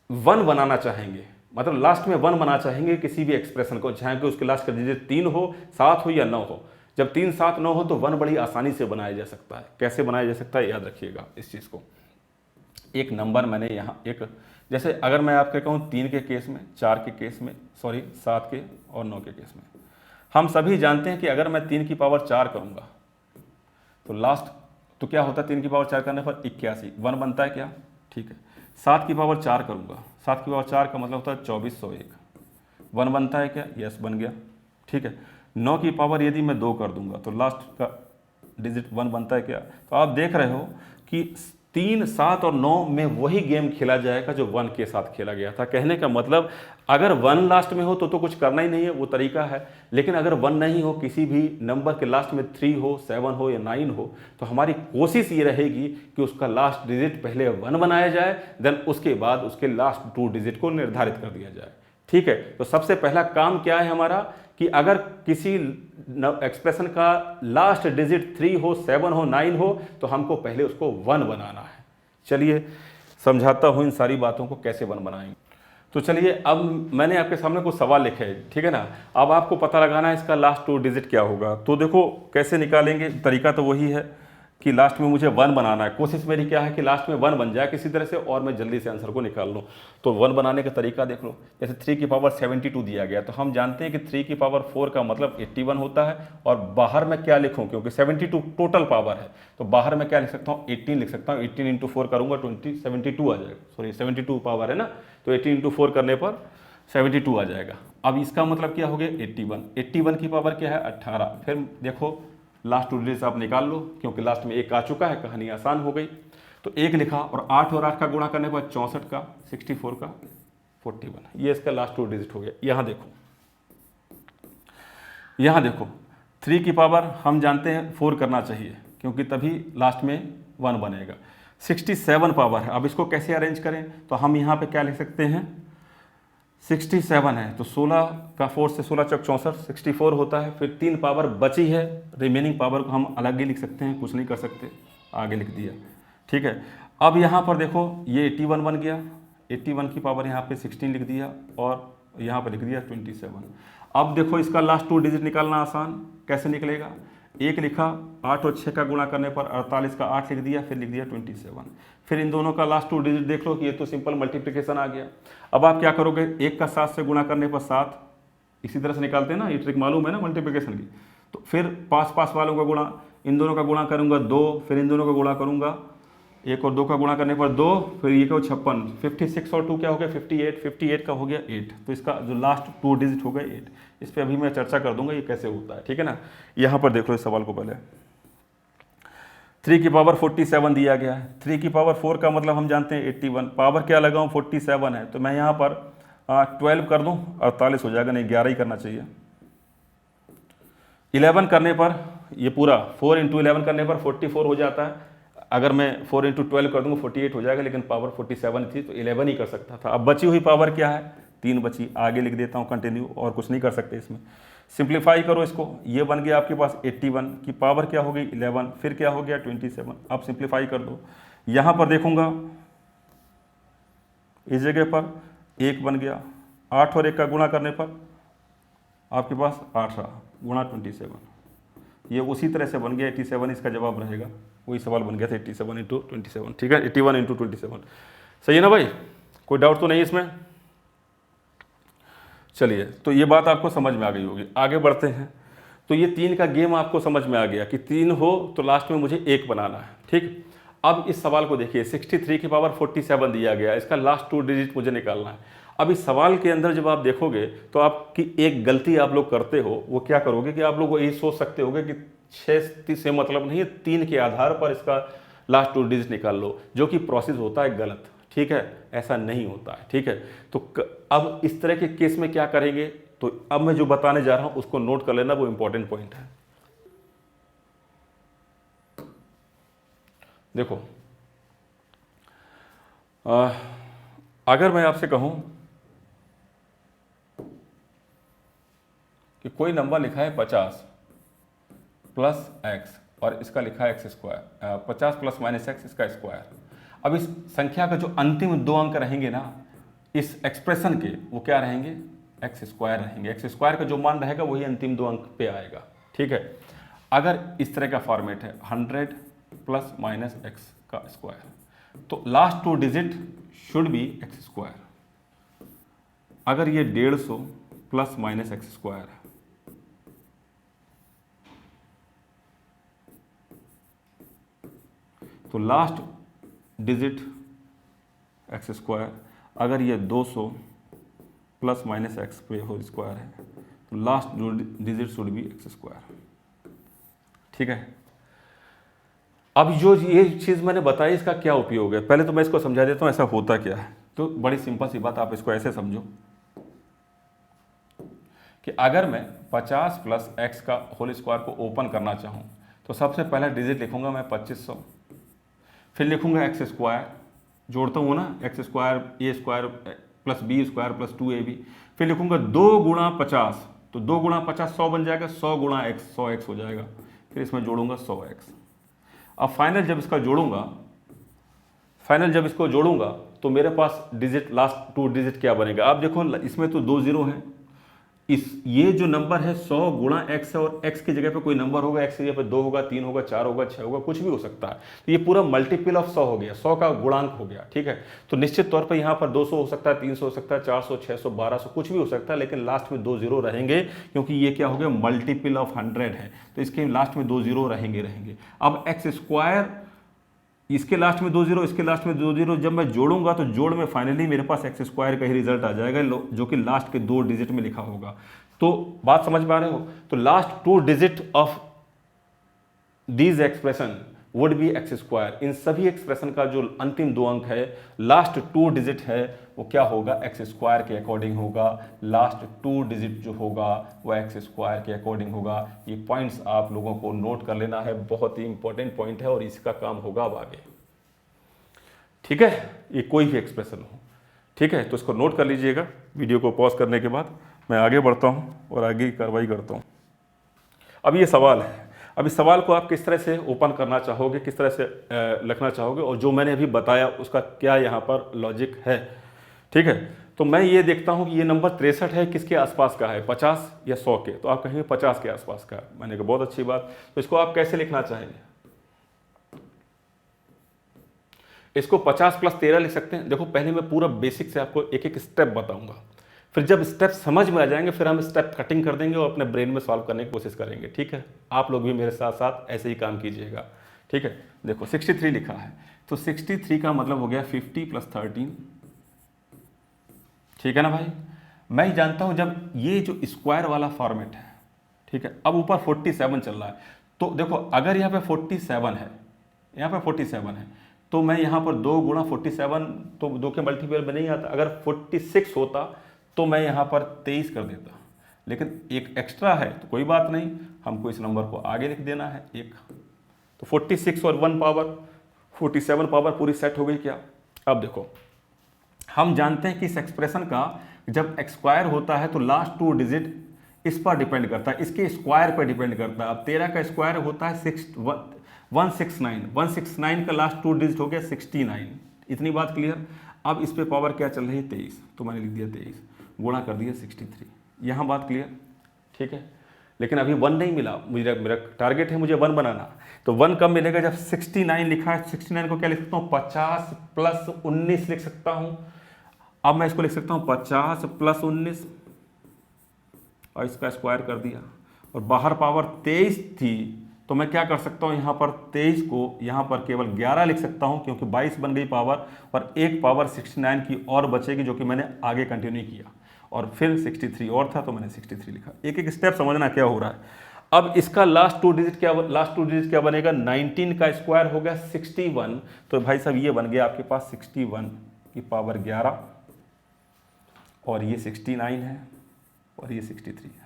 1 बनाना चाहेंगे, मतलब लास्ट में 1 बनाना चाहेंगे किसी भी एक्सप्रेशन को, चाहे कि उसके लास्ट का डिजिट 3 हो, 7 हो या 9 हो। जब 3, 7, 9 हो तो 1 बड़ी आसानी से बनाया जा सकता है। कैसे बनाया जा सकता है, याद रखिएगा इस चीज़ को। एक नंबर मैंने यहाँ एक, जैसे अगर मैं आपके कहूँ 3 के केस में, 4 के केस में, सॉरी 7 के और 9 के केस में, हम सभी जानते हैं कि अगर मैं 3 की पावर 4 करूँगा तो लास्ट तो क्या होता है, 3 की पावर 4 करने पर 81, 1 बनता है क्या, ठीक है। 7 की पावर 4 करूँगा, 7 की पावर 4 का मतलब होता है 2401, 1 बनता है क्या, यस बन गया, ठीक है। 9 की पावर यदि मैं 2 कर दूंगा तो लास्ट का डिजिट 1 बनता है क्या। तो आप देख रहे हो कि 3, 7 और 9 में वही गेम खेला जाएगा जो 1 के साथ खेला गया था। कहने का मतलब अगर 1 लास्ट में हो तो कुछ करना ही नहीं है, वो तरीका है। लेकिन अगर 1 नहीं हो, किसी भी नंबर के लास्ट में 3 हो, 7 हो या 9 हो, तो हमारी कोशिश ये रहेगी कि उसका लास्ट डिजिट पहले 1 बनाया जाए, देन उसके बाद उसके लास्ट 2 डिजिट को निर्धारित कर दिया जाए, ठीक है। तो सबसे पहला काम क्या है हमारा कि अगर किसी एक्सप्रेशन का लास्ट डिजिट 3 हो, 7 हो, 9 हो, तो हमको पहले उसको 1 बनाना है। चलिए समझाता हूं इन सारी बातों को कैसे 1 बनाएंगे। तो चलिए अब मैंने आपके सामने कुछ सवाल लिखे हैं, ठीक है ना। अब आपको पता लगाना है इसका लास्ट 2 डिजिट क्या होगा। तो देखो कैसे निकालेंगे, तरीका तो वही है कि लास्ट में मुझे 1 बनाना है। कोशिश मेरी क्या है कि लास्ट में 1 बन जाए किसी तरह से और मैं जल्दी से आंसर को निकाल लूँ। तो 1 बनाने का तरीका देख लो। जैसे 3 की पावर 72 दिया गया, तो हम जानते हैं कि 3 की पावर 4 का मतलब 81 होता है। और बाहर में क्या लिखूँ, क्योंकि 72 टोटल पावर है, तो बाहर में क्या लिख सकता हूँ, 18 लिख सकता हूँ। 18 इंटू 4 करूँगा 72 आ जाएगा, सॉरी 72 पावर है ना, तो 18 इंटू 4 करने पर 72 आ जाएगा। अब इसका मतलब क्या हो गया, 81 की पावर क्या है, 18। फिर देखो लास्ट 2 डिजिट आप निकाल लो, क्योंकि लास्ट में 1 आ चुका है, कहानी आसान हो गई। तो 1 लिखा और 8 और 8 का गुणा करने पर 64 का, 64 का 41, ये इसका लास्ट 2 डिजिट हो गया। यहाँ देखो 3 की पावर हम जानते हैं 4 करना चाहिए, क्योंकि तभी लास्ट में 1 बनेगा। 67 पावर है, अब इसको कैसे अरेंज करें, तो हम यहाँ पे क्या लिख सकते हैं, 67 है तो 16 का 4 से 16 चौक 64, 64 होता है। फिर 3 पावर बची है, रिमेनिंग पावर को हम अलग ही लिख सकते हैं, कुछ नहीं कर सकते, आगे लिख दिया, ठीक है। अब यहाँ पर देखो ये 81 बन गया, 81 की पावर यहाँ पे 16 लिख दिया और यहाँ पर लिख दिया 27। अब देखो इसका लास्ट 2 डिजिट निकालना आसान, कैसे निकलेगा, 1 लिखा, 8 और 6 का गुणा करने पर 48 का 8 लिख दिया, फिर लिख दिया 27। फिर इन दोनों का लास्ट 2 डिजिट देख लो कि ये तो सिंपल मल्टीप्लिकेशन आ गया। अब आप क्या करोगे, 1 का 7 से गुणा करने पर 7, इसी तरह से निकालते हैं ना, ये ट्रिक मालूम है ना मल्टीप्लिकेशन की। तो फिर पास वालों का गुणा, इन दोनों का गुणा करूंगा 2, फिर इन दोनों का गुणा करूंगा 1 और 2 का गुणा करने पर 2, फिर ये को 56, 56 और 2 क्या हो गया 58, 58 का हो गया 8। तो इसका जो लास्ट 2 डिजिट हो गए 8। इस पर अभी मैं चर्चा कर दूंगा ये कैसे होता है, ठीक है ना। यहाँ पर देख लो इस सवाल को पहले, 3 की पावर 47 दिया गया है। 3 की पावर 4 का मतलब हम जानते हैं 81, पावर क्या लगाऊं 47 है, तो मैं यहाँ पर 12 कर दूं, 48 हो जाएगा, नहीं 11 ही करना चाहिए। 11 करने पर ये पूरा 4 इंटू 11 करने पर 44 हो जाता है। अगर मैं 4 इंटू 12 कर दूंगा 48 हो जाएगा, लेकिन पावर 47 थी तो 11 ही कर सकता था। अब बची हुई पावर क्या है, 3 बची, आगे लिख देता हूँ कंटिन्यू, और कुछ नहीं कर सकते इसमें। सिंप्लीफाई करो इसको, ये बन गया आपके पास 81 की पावर क्या हो गई 11, फिर क्या हो गया 27। अब सिंप्लीफाई कर दो, यहाँ पर देखूंगा इस जगह पर 1 बन गया, 8 और 1 का गुणा करने पर आपके पास 8 रहा, गुणा 27, ये उसी तरह से बन गया 87, इसका जवाब रहेगा, वही सवाल बन गया था 87 इंटू 27, ठीक है, 81 इंटू 27। सही है ना भाई, कोई डाउट तो नहीं इसमें। चलिए, तो ये बात आपको समझ में आ गई होगी, आगे बढ़ते हैं। तो ये 3 का गेम आपको समझ में आ गया कि 3 हो तो लास्ट में मुझे 1 बनाना है, ठीक। अब इस सवाल को देखिए, 63 की पावर 47 दिया गया, इसका लास्ट 2 डिजिट मुझे निकालना है। अब इस सवाल के अंदर जब आप देखोगे तो आपकी एक गलती आप लोग करते हो, वो क्या करोगे कि आप लोग यही सोच सकते होगे कि 6 से मतलब नहीं है, 3 के आधार पर इसका लास्ट 2 डिजिट निकाल लो, जो कि प्रोसेस होता है गलत, ठीक है, ऐसा नहीं होता है, ठीक है। तो अब इस तरह के केस में क्या करेंगे, तो अब मैं जो बताने जा रहा हूं उसको नोट कर लेना, वो इंपॉर्टेंट पॉइंट है। देखो अगर मैं आपसे कहूं कि कोई नंबर लिखा है 50 प्लस एक्स और इसका लिखा है x square, 50 plus minus x इसका स्क्वायर। अब इस संख्या का जो अंतिम 2 अंक रहेंगे ना इस एक्सप्रेशन के, वो क्या रहेंगे, एक्स स्क्वायर रहेंगे। एक्स स्क्वायर का जो मान रहेगा वही अंतिम 2 अंक पे आएगा, ठीक है। अगर इस तरह का फॉर्मेट है 100 प्लस माइनस एक्स का स्क्वायर, तो last 2 digit should be x square. अगर ये 150 प्लस माइनस एक्स स्क्वायर है, तो लास्ट डिजिट एक्स स्क्वायर। अगर ये 200 प्लस माइनस एक्स पे होल स्क्वायर है, तो last digit should be x square, ठीक है। अब जो ये चीज़ मैंने बताई इसका क्या उपयोग है, पहले तो मैं इसको समझा देता हूँ ऐसा होता क्या है। तो बड़ी सिंपल सी बात, आप इसको ऐसे समझो कि अगर मैं 50 प्लस एक्स का होल स्क्वायर को ओपन करना चाहूँ तो सबसे पहला डिजिट लिखूंगा मैं 2500, फिर लिखूंगा एक्स स्क्वायर, जोड़ता हूँ ना, x square a square plus b square plus 2ab, फिर लिखूंगा 2 गुणा 50, तो 2 गुणा 50 100 बन जाएगा, 100 गुणा एक्स 100x हो जाएगा, फिर इसमें जोड़ूंगा 100x। अब फाइनल जब इसको जोड़ूंगा तो मेरे पास डिजिट लास्ट 2 डिजिट क्या बनेगा? आप देखो इसमें तो 2 जीरो हैं, ये जो नंबर है 100 गुणा x है, और x की जगह पे कोई नंबर होगा, x की जगह पे 2 होगा, 3 होगा, 4 होगा, 6 होगा, कुछ भी हो सकता है। तो ये पूरा मल्टीपल ऑफ 100 हो गया, 100 का गुणांक हो गया, ठीक है। तो निश्चित तौर पे यहाँ पर 200 हो सकता है, 300 हो सकता है, 400, 600, 1200, कुछ भी हो सकता है, लेकिन लास्ट में 2 जीरो रहेंगे, क्योंकि ये क्या हो गया, मल्टीपल ऑफ 100 है, तो इसके लास्ट में 2 जीरो रहेंगे। अब एक्स स्क्वायर, इसके लास्ट में 2 जीरो, इसके लास्ट में 2 जीरो, जब मैं जोड़ूंगा तो जोड़ में फाइनली मेरे पास एक्स स्क्वायर का ही रिजल्ट आ जाएगा, जो कि लास्ट के 2 डिजिट में लिखा होगा। तो बात समझ पा रहे हो? तो last 2 digit of these expression would be x square. इन सभी एक्सप्रेशन का जो अंतिम 2 अंक है, लास्ट 2 डिजिट है, वो क्या होगा, एक्स स्क्वायर के अकॉर्डिंग होगा। लास्ट 2 डिजिट जो होगा वो एक्स स्क्वायर के अकॉर्डिंग होगा। ये पॉइंट्स आप लोगों को नोट कर लेना है, बहुत ही इंपॉर्टेंट पॉइंट है और इसका काम होगा अब आगे, ठीक है। ये कोई भी एक्सप्रेशन हो, ठीक है, तो इसको नोट कर लीजिएगा। वीडियो को पॉज करने के बाद मैं आगे बढ़ता हूँ और आगे की कार्रवाई करता हूँ। अब ये सवाल है, अब इस सवाल को आप किस तरह से ओपन करना चाहोगे, किस तरह से लिखना चाहोगे, और जो मैंने अभी बताया उसका क्या यहाँ पर लॉजिक है, ठीक है। तो मैं ये देखता हूँ कि ये नंबर 63 है, किसके आसपास का है, 50 या 100 के? तो आप कहेंगे 50 के आसपास का। मैंने कहा बहुत अच्छी बात। तो इसको आप कैसे लिखना चाहेंगे? इसको 50 + 13 लिख सकते हैं। देखो पहले मैं पूरा बेसिक से आपको एक एक स्टेप बताऊंगा, फिर जब स्टेप समझ में आ जाएंगे फिर हम स्टेप कटिंग कर देंगे और अपने ब्रेन में सॉल्व करने की कोशिश करेंगे, ठीक है। आप लोग भी मेरे साथ साथ ऐसे ही काम कीजिएगा, ठीक है। देखो 63 लिखा है, तो 63 का मतलब हो गया 50 + 13, ठीक है ना भाई। मैं ही जानता हूं जब ये जो स्क्वायर वाला फॉर्मेट है, ठीक है, अब ऊपर 47 चल रहा है, तो देखो अगर यहाँ पे 47 है, यहाँ पे 47 है, तो मैं यहाँ पर 2 गुणा 47, तो 2 के मल्टीपल में नहीं आता। अगर 46 होता तो मैं यहाँ पर 23 कर देता, लेकिन एक एक्स्ट्रा है तो कोई बात नहीं, हमको इस नंबर को आगे लिख देना है एक। तो 46 और 1 पावर 47 पावर पूरी सेट हो गई क्या? अब देखो हम जानते हैं कि इस एक्सप्रेशन का जब स्क्वायर होता है तो लास्ट 2 डिजिट इस पर डिपेंड करता है, इसके स्क्वायर पर डिपेंड करता है। अब 13 का स्क्वायर होता है 169 का लास्ट 2 डिजिट हो गया 69। इतनी बात क्लियर? अब इस पे पावर क्या चल रही है, 23, तो मैंने लिख दिया 23, गुणा कर दिया 63। यहाँ बात क्लियर, ठीक है। लेकिन अभी 1 नहीं मिला, मेरा टारगेट है मुझे 1 बनाना। तो 1 कब मिलेगा, जब 69 लिखा है। 69 को क्या लिख सकता हूँ, 50 + 19 लिख सकता हूँ। अब मैं इसको लिख सकता हूँ 50 + 19 और इसका स्क्वायर कर दिया, और बाहर पावर 23 थी, तो मैं क्या कर सकता हूँ, यहाँ पर 23 को यहाँ पर केवल 11 लिख सकता हूँ, क्योंकि 22 बन गई पावर, और एक पावर 69 की और बचेगी, जो कि मैंने आगे कंटिन्यू किया, और फिर 63 और था तो मैंने 63 लिखा। एक एक स्टेप समझना क्या हो रहा है। अब इसका लास्ट 2 डिजिट क्या बनेगा, 19 का स्क्वायर हो गया 61, तो भाई साहब ये बन गया आपके पास 61 की पावर 11, और ये 69 है, और ये 63 है।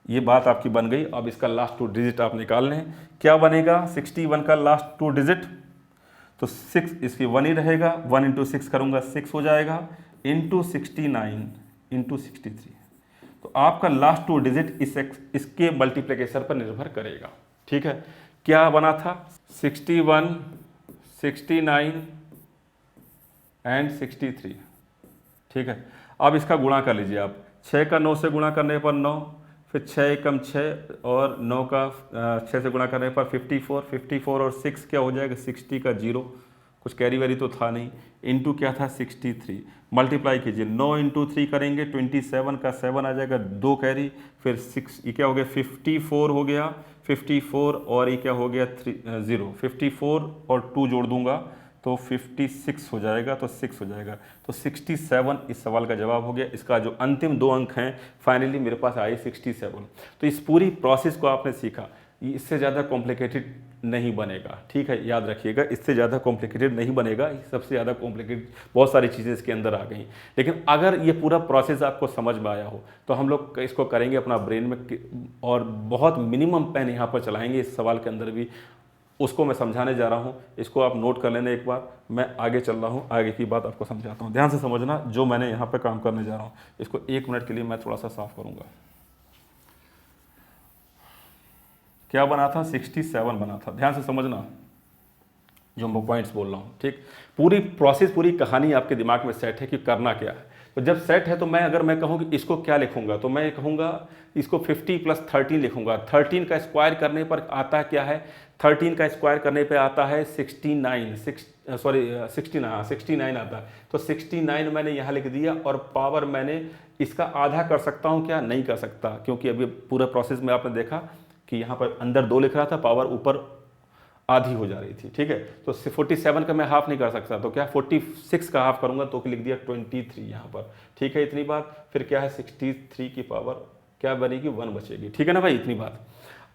ये बात आपकी बन गई। अब इसका लास्ट 2 डिजिट आप निकाल लें, क्या बनेगा 61 का लास्ट 2 डिजिट, तो 6, इसकी 1 ही रहेगा, 1 × 6 करूँगा 6 हो जाएगा, इंटू 69 इंटू 63। तो आपका लास्ट 2 डिजिट इसके मल्टीप्लिकेशन पर निर्भर करेगा, ठीक है। क्या बना था, 61, 69 एंड 63, ठीक है। अब इसका गुणा कर लीजिए आप, 6 का 9 से गुणा करने पर 9, फिर 6 × 6 और 9 का 6 से गुणा करने पर 54 और 6 क्या हो जाएगा, 60 का 0, कुछ कैरी वैरी तो था नहीं, इंटू क्या था 63, मल्टीप्लाई कीजिए, 9 × 3 करेंगे 27 का 7 आ जाएगा, 2 कैरी, फिर 6, ये क्या हो गया 54 हो गया, 54 और ये क्या हो गया 0, 54 और 2 जोड़ दूंगा तो 56 हो जाएगा, तो 6 हो जाएगा, तो 67 इस सवाल का जवाब हो गया। इसका जो अंतिम 2 अंक हैं फाइनली मेरे पास आए 67। तो इस पूरी प्रोसेस को आपने सीखा, ये इससे ज़्यादा कॉम्प्लिकेटेड नहीं बनेगा, ठीक है, याद रखिएगा, इससे ज़्यादा कॉम्प्लिकेटेड नहीं बनेगा। सबसे ज़्यादा कॉम्प्लिकेटेड बहुत सारी चीज़ें इसके अंदर आ गई, लेकिन अगर ये पूरा प्रोसेस आपको समझ में आया हो तो हम लोग इसको करेंगे अपना ब्रेन में, और बहुत मिनिमम पेन यहाँ पर चलाएंगे इस सवाल के अंदर भी, उसको मैं समझाने जा रहा हूँ। इसको आप नोट कर लेने एक बार, मैं आगे चल रहा हूँ, आगे की बात आपको समझाता हूँ। ध्यान से समझना जो मैंने यहाँ पे काम करने जा रहा हूँ। इसको 1 मिनट के लिए मैं थोड़ा सा साफ करूँगा। क्या बना था, 67 बना था, ध्यान से समझना। जो मैं पॉइंट्स बोल रहा हूँ, ठीक। पूरी प्रोसेस, पूरी कहानी आपके दिमाग में सेट है कि करना क्या है। तो जब सेट है तो मैं अगर मैं कहूँ कि इसको क्या लिखूंगा, तो मैं कहूँगा इसको 50 + 13 लिखूंगा। 13 का स्क्वायर करने पर आता है क्या है, 13 का स्क्वायर करने पे आता है 69, 69 आता है। तो 69 मैंने यहाँ लिख दिया, और पावर मैंने इसका आधा कर सकता हूँ क्या, नहीं कर सकता, क्योंकि अभी पूरे प्रोसेस में आपने देखा कि यहाँ पर अंदर 2 लिख रहा था, पावर ऊपर आधी हो जा रही थी, ठीक है। तो 47 का मैं हाफ नहीं कर सकता, तो क्या 46 का हाफ करूंगा, तो लिख दिया 23 यहाँ पर, ठीक है। इतनी बात। फिर क्या है, 63 की पावर क्या बनेगी, 1 बचेगी, ठीक है ना भाई, इतनी बात।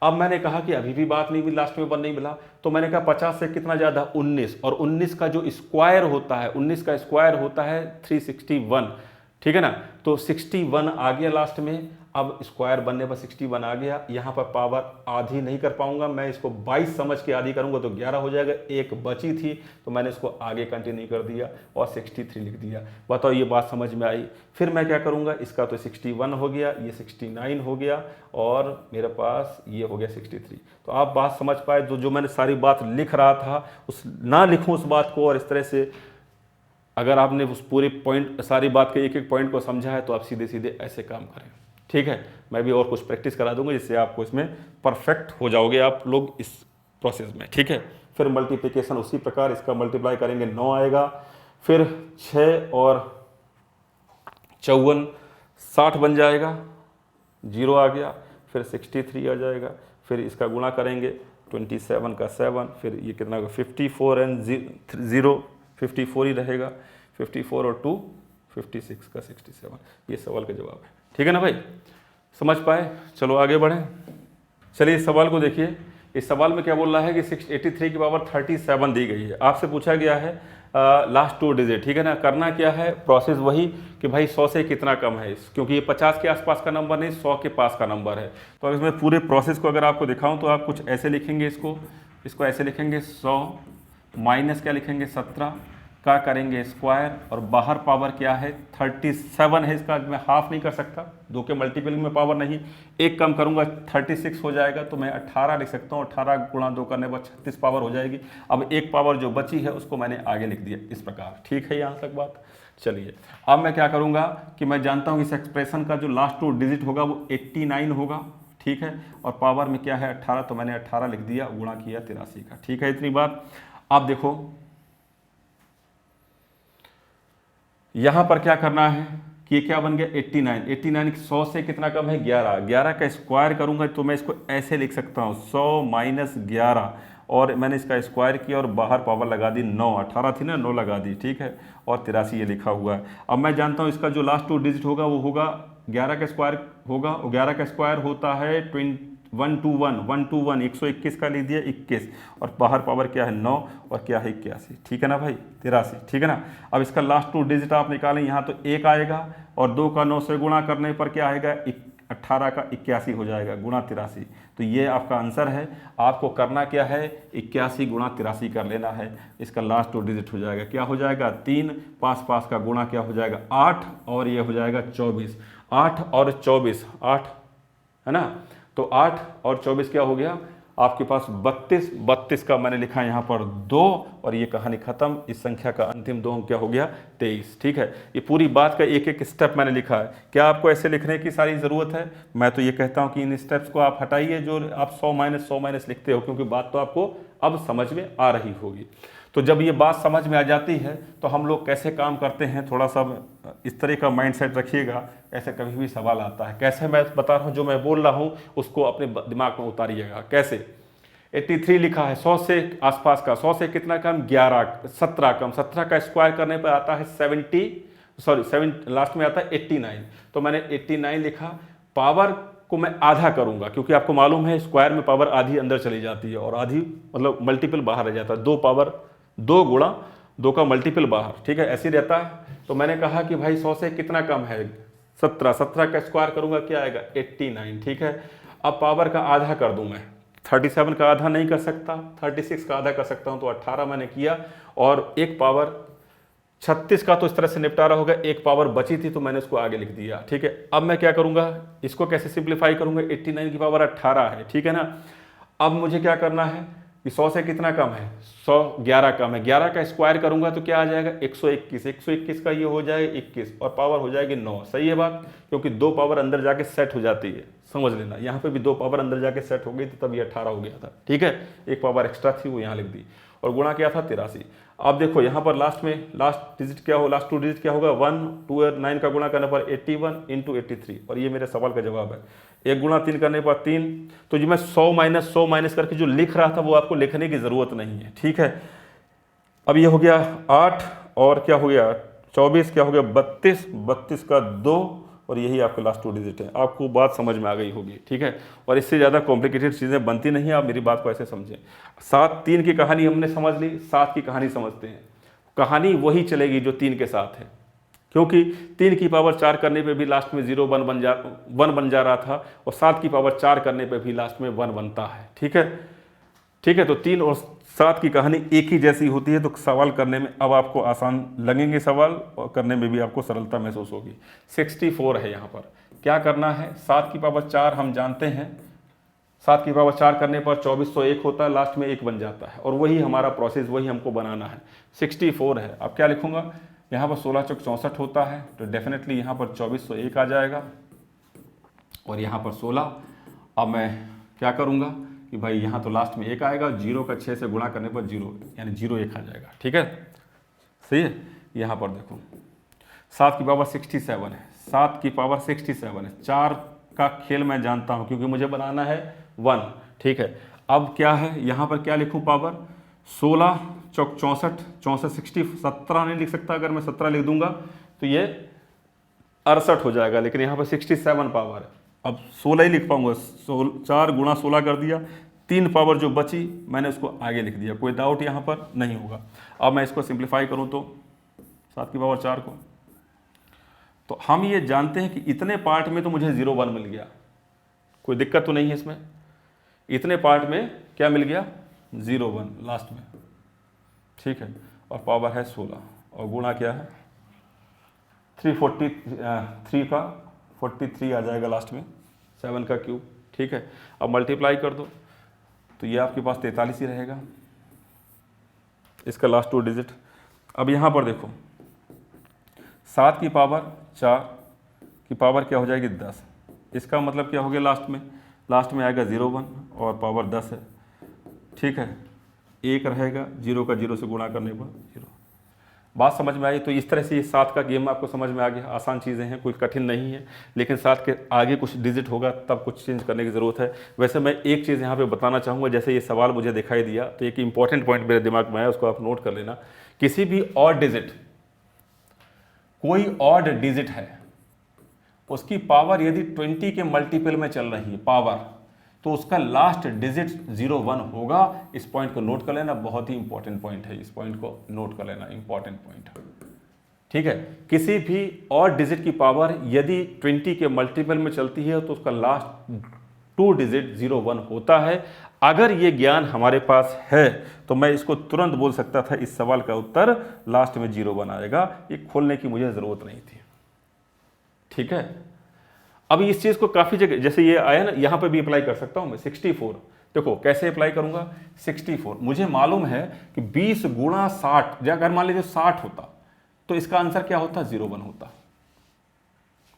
अब मैंने कहा कि अभी भी बात नहीं मिली, लास्ट में 1 नहीं मिला, तो मैंने कहा 50 से कितना ज़्यादा, 19, और 19 का जो स्क्वायर होता है, 19 का स्क्वायर होता है 361, ठीक है ना। तो 61 आ गया लास्ट में। अब स्क्वायर बनने पर 61 आ गया। यहाँ पर पावर आधी नहीं कर पाऊंगा, मैं इसको 22 समझ के आधी करूंगा तो 11 हो जाएगा। एक बची थी तो मैंने इसको आगे कंटिन्यू कर दिया और 63 लिख दिया। बताओ ये बात समझ में आई। फिर मैं क्या करूंगा, इसका तो 61 हो गया, ये 69 हो गया, और मेरे पास ये हो गया 63। तो आप बात समझ पाए, जो मैंने सारी बात लिख रहा था उस ना लिखूं उस बात को, और इस तरह से अगर आपने उस पूरे पॉइंट, सारी बात के एक एक पॉइंट को समझा है, तो आप सीधे सीधे ऐसे काम करें, ठीक है। मैं भी और कुछ प्रैक्टिस करा दूंगा जिससे आपको इसमें परफेक्ट हो जाओगे आप लोग इस प्रोसेस में, ठीक है। फिर मल्टीप्लिकेशन उसी प्रकार, इसका मल्टीप्लाई करेंगे 9 आएगा, फिर 6 और 54 60 बन जाएगा, 0 आ गया, फिर 63 आ जाएगा, फिर इसका गुणा करेंगे 27 का 7, फिर ये कितना होगा 54 एंड 0 54 ही रहेगा, 54 और 2 56 का 67। ये सवाल का जवाब है, ठीक है ना भाई, समझ पाए। चलो आगे बढ़ें। चलिए इस सवाल को देखिए। इस सवाल में क्या बोल रहा है कि 683 की पावर 37 दी गई है। आपसे पूछा गया है लास्ट 2 डिजिट, ठीक है ना। करना क्या है, प्रोसेस वही कि भाई 100 से कितना कम है, क्योंकि ये 50 के आसपास का नंबर नहीं, 100 के पास का नंबर है। तो अगर इसमें पूरे प्रोसेस को अगर आपको दिखाऊं तो आप कुछ ऐसे लिखेंगे, इसको ऐसे लिखेंगे 100 माइनस क्या लिखेंगे 17 का करेंगे स्क्वायर, और बाहर पावर क्या है 37 है, इसका मैं हाफ नहीं कर सकता, 2 के मल्टीपल में पावर नहीं, एक कम करूंगा 36 हो जाएगा, तो मैं 18 लिख सकता हूँ। 18 गुणा 2 करने पर 36 पावर हो जाएगी। अब एक पावर जो बची है उसको मैंने आगे लिख दिया इस प्रकार, ठीक है यहाँ तक बात। चलिए अब मैं क्या करूँगा कि मैं जानता हूँ इस एक्सप्रेशन का जो लास्ट 2 डिजिट होगा वो 89 होगा, ठीक है, और पावर में क्या है 18, तो मैंने 18 लिख दिया, गुणा किया 83 का, ठीक है, इतनी बात। आप देखो यहां पर क्या करना है कि ये क्या बन गया 89, 89 100 से कितना कम है 11, 11 का स्क्वायर करूंगा तो मैं इसको ऐसे लिख सकता हूं 100 माइनस 11, और मैंने इसका स्क्वायर किया और बाहर पावर लगा दी 9, 18 थी ना 9 लगा दी, ठीक है, और 83 ये लिखा हुआ है। अब मैं जानता हूं इसका जो लास्ट 2 डिजिट होगा वो होगा 11 का स्क्वायर होगा, और 11 का स्क्वायर होता है 121 121 का लिख दिया 21, और बाहर पावर क्या है 9 और क्या है 81, ठीक है ना भाई 83, ठीक है ना। अब इसका लास्ट 2 डिजिट आप निकालें, यहाँ तो 1 आएगा और 2 का 9 से गुणा करने पर क्या आएगा 18 का 81 हो जाएगा गुणा 83, तो ये आपका आंसर है। आपको करना क्या है 81 गुणा 83 कर लेना है, इसका लास्ट 2 डिजिट हो जाएगा, क्या हो जाएगा 3, पास का गुणा क्या हो जाएगा 8, और ये हो जाएगा 24, 8 और 24 8 है ना, तो 8 और 24 क्या हो गया आपके पास 32, 32 का मैंने लिखा यहाँ पर 2, और ये कहानी खत्म। इस संख्या का अंतिम 2 क्या हो गया 23, ठीक है। ये पूरी बात का एक एक स्टेप मैंने लिखा है। क्या आपको ऐसे लिखने की सारी ज़रूरत है? मैं तो ये कहता हूँ कि इन स्टेप्स को आप हटाइए जो आप 100 माइनस लिखते हो, क्योंकि बात तो आपको अब समझ में आ रही होगी। तो जब ये बात समझ में आ जाती है तो हम लोग कैसे काम करते हैं, थोड़ा सा इस तरह का माइंडसेट रखिएगा। ऐसे कभी भी सवाल आता है, कैसे मैं बता रहा हूँ, जो मैं बोल रहा हूँ उसको अपने दिमाग में उतारिएगा। कैसे 83 लिखा है 100 से आसपास का, 100 से कितना कम 11, 17 कम, 17 का स्क्वायर करने पर आता है 7 लास्ट में आता है 89, तो मैंने 89 लिखा। पावर को मैं आधा करूंगा, क्योंकि आपको मालूम है स्क्वायर में पावर आधी अंदर चली जाती है और आधी मतलब मल्टीपल बाहर रह जाता है, 2 पावर 2 गुणा 2 का मल्टीपल बाहर, ठीक है, ऐसे रहता है। तो मैंने कहा कि भाई 100 से कितना कम है 17, 17 का स्क्वायर करूंगा क्या आएगा 89, ठीक है। अब पावर का आधा कर दूं मैं, 37 का आधा नहीं कर सकता, 36 का आधा कर सकता हूं, तो 18 मैंने किया, और एक पावर 36 का तो इस तरह से निपटारा होगा, एक पावर बची थी तो मैंने उसको आगे लिख दिया, ठीक है। अब मैं क्या करूंगा, इसको कैसे सिंप्लीफाई करूंगा, 89 की पावर 18 है, ठीक है ना। अब मुझे क्या करना है कि 100 से कितना कम है, 111 का मैं 11 का स्क्वायर करूंगा तो क्या आ जाएगा 121, 121 का ये हो जाएगा 21 और पावर हो जाएगी 9। सही है बात, क्योंकि 2 पावर अंदर जाके सेट हो जाती है, समझ लेना। यहाँ पे भी 2 पावर अंदर जाके सेट हो गई थी, तब ये 18 हो गया था। ठीक है, 1 पावर एक्स्ट्रा थी वो यहाँ लिख दी, और गुणा क्या था 83। आप देखो यहाँ पर लास्ट में लास्ट डिजिट क्या हो, लास्ट 2 डिजिट क्या होगा 1 2 और 9 का गुणा करने पर 81 इंटू 83, और ये मेरे सवाल का जवाब है। 1 गुणा 3 करने पर 3। तो जो मैं 100 माइनस करके जो लिख रहा था वो आपको लिखने की ज़रूरत नहीं है। ठीक है, अब ये हो गया 8 और क्या हो गया 24, क्या हो गया 32, 32 का 2, और यही आपके लास्ट 2 डिजिट है। आपको बात समझ में आ गई होगी। ठीक है, और इससे ज़्यादा कॉम्प्लिकेटेड चीज़ें बनती नहीं है, आप मेरी बात को ऐसे समझें। 7 3 की कहानी हमने समझ ली, 7 की कहानी समझते हैं। कहानी वही चलेगी जो 3 के साथ है, क्योंकि 3 की पावर 4 करने पे भी लास्ट में 0 1 बन जा रहा था, और 7 की पावर 4 करने पे भी लास्ट में 1 बनता है। ठीक है, ठीक है, तो 3 और 7 की कहानी एक ही जैसी होती है, तो सवाल करने में अब आपको आसान लगेंगे सवाल, और करने में भी आपको सरलता महसूस होगी। 64 है यहाँ पर, क्या करना है 7 की पावर 4 हम जानते हैं, 7 की पावर 4 करने पर 2401 होता है, लास्ट में 1 बन जाता है, और वही हमारा प्रोसेस, वही हमको बनाना है। 64 है, अब क्या लिखूंगा, यहाँ पर 16 चौक 64 होता है, तो डेफिनेटली यहाँ पर 2401 आ जाएगा, और यहाँ पर 16। अब मैं क्या करूँगा कि भाई यहाँ तो लास्ट में 1 आएगा, 0 का 6 से गुणा करने पर 0 यानी 01 आ जाएगा। ठीक है, सही है। यहाँ पर देखो 7 की पावर 67 है, 7 की पावर 67 है, 4 का खेल मैं जानता हूँ क्योंकि मुझे बनाना है 1। ठीक है, अब क्या है यहाँ पर क्या लिखूँ पावर, 16 चौक 64, 64 60, 17 नहीं लिख सकता, अगर मैं 17 लिख दूंगा तो ये 68 हो जाएगा, लेकिन यहाँ पर 67 पावर है। अब 16 ही लिख पाऊंगा, 4 गुणा 16 कर दिया, 3 पावर जो बची मैंने उसको आगे लिख दिया, कोई डाउट यहाँ पर नहीं होगा। अब मैं इसको सिंप्लीफाई करूँ तो 7 की पावर 4 को, तो हम ये जानते हैं कि इतने पार्ट में तो मुझे 0 1 मिल गया, कोई दिक्कत तो नहीं है इसमें। इतने पार्ट में क्या मिल गया 0 1 लास्ट में। ठीक है, और पावर है 16, और गुणा क्या है 343 का 43 आ जाएगा लास्ट में, 7 का क्यूब। ठीक है, अब मल्टीप्लाई कर दो तो ये आपके पास 43 ही रहेगा, इसका लास्ट 2 डिजिट। अब यहाँ पर देखो 7 की पावर 4 की पावर क्या हो जाएगी 10, इसका मतलब क्या हो गया लास्ट में आएगा 0 1 और पावर 10 है। ठीक है, 1 रहेगा, 0 का 0 से गुणा करने पर 0। बात समझ में आई? तो इस तरह से ये 7 का गेम आपको समझ में आ गया। आसान चीज़ें हैं, कोई कठिन नहीं है, लेकिन 7 के आगे कुछ डिजिट होगा तब कुछ चेंज करने की ज़रूरत है। वैसे मैं एक चीज़ यहाँ पे बताना चाहूँगा, जैसे ये सवाल मुझे दिखाई दिया तो एक इंपॉर्टेंट पॉइंट मेरे दिमाग में है, उसको आप नोट कर लेना। किसी भी ऑड डिजिट, कोई ऑड डिजिट है, उसकी पावर यदि 20 के मल्टीपल में चल रही है पावर, तो उसका लास्ट डिजिट 0 1 होगा। इस पॉइंट को नोट कर लेना, बहुत ही इंपॉर्टेंट पॉइंट है, इस पॉइंट को नोट कर लेना, इंपॉर्टेंट पॉइंट। ठीक है, किसी भी और डिजिट की पावर यदि 20 के मल्टीपल में चलती है तो उसका लास्ट 2 डिजिट 0 1 होता है। अगर ये ज्ञान हमारे पास है तो मैं इसको तुरंत बोल सकता था, इस सवाल का उत्तर लास्ट में 0 1 आएगा, ये खोलने की मुझे ज़रूरत नहीं थी। ठीक है, अब इस चीज़ को काफ़ी जगह, जैसे ये आया ना, यहाँ पे भी अप्लाई कर सकता हूँ मैं। 64 देखो कैसे अप्लाई करूँगा। 64 मुझे मालूम है कि 20 गुणा 60, अगर मान लीजिए 60 होता तो इसका आंसर क्या होता 0 1 होता।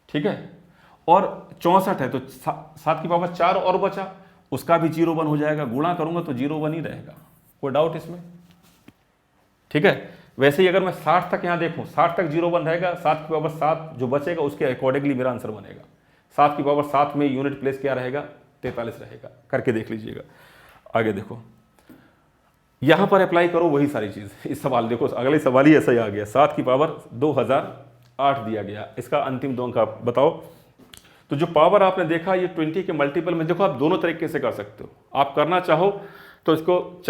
ठीक है, और 64 है तो 7 की पावर 4 और बचा, उसका भी 0 1 हो जाएगा। गुणा करूँगा तो 0 1 ही रहेगा, कोई डाउट इसमें? ठीक है, वैसे ही अगर मैं 60 तक यहाँ देखूँ, 60 तक 0 1 रहेगा, 7 की पावर 7 जो बचेगा उसके अकॉर्डिंगली मेरा आंसर बनेगा। 7 की पावर 7 में यूनिट प्लेस क्या रहेगा 43 रहेगा, करके देख लीजिएगा। आगे देखो, यहां पर अप्लाई करो वही सारी चीज। इस सवाल देखो, अगले सवाल ही ऐसा ही आ गया। 7 की पावर 2008 दिया गया, इसका अंतिम 2 अंक आप बताओ। तो जो पावर आपने देखा ये 20 के मल्टीपल में, देखो आप दोनों तरीके से कर सकते हो। आप करना चाहो तो इसको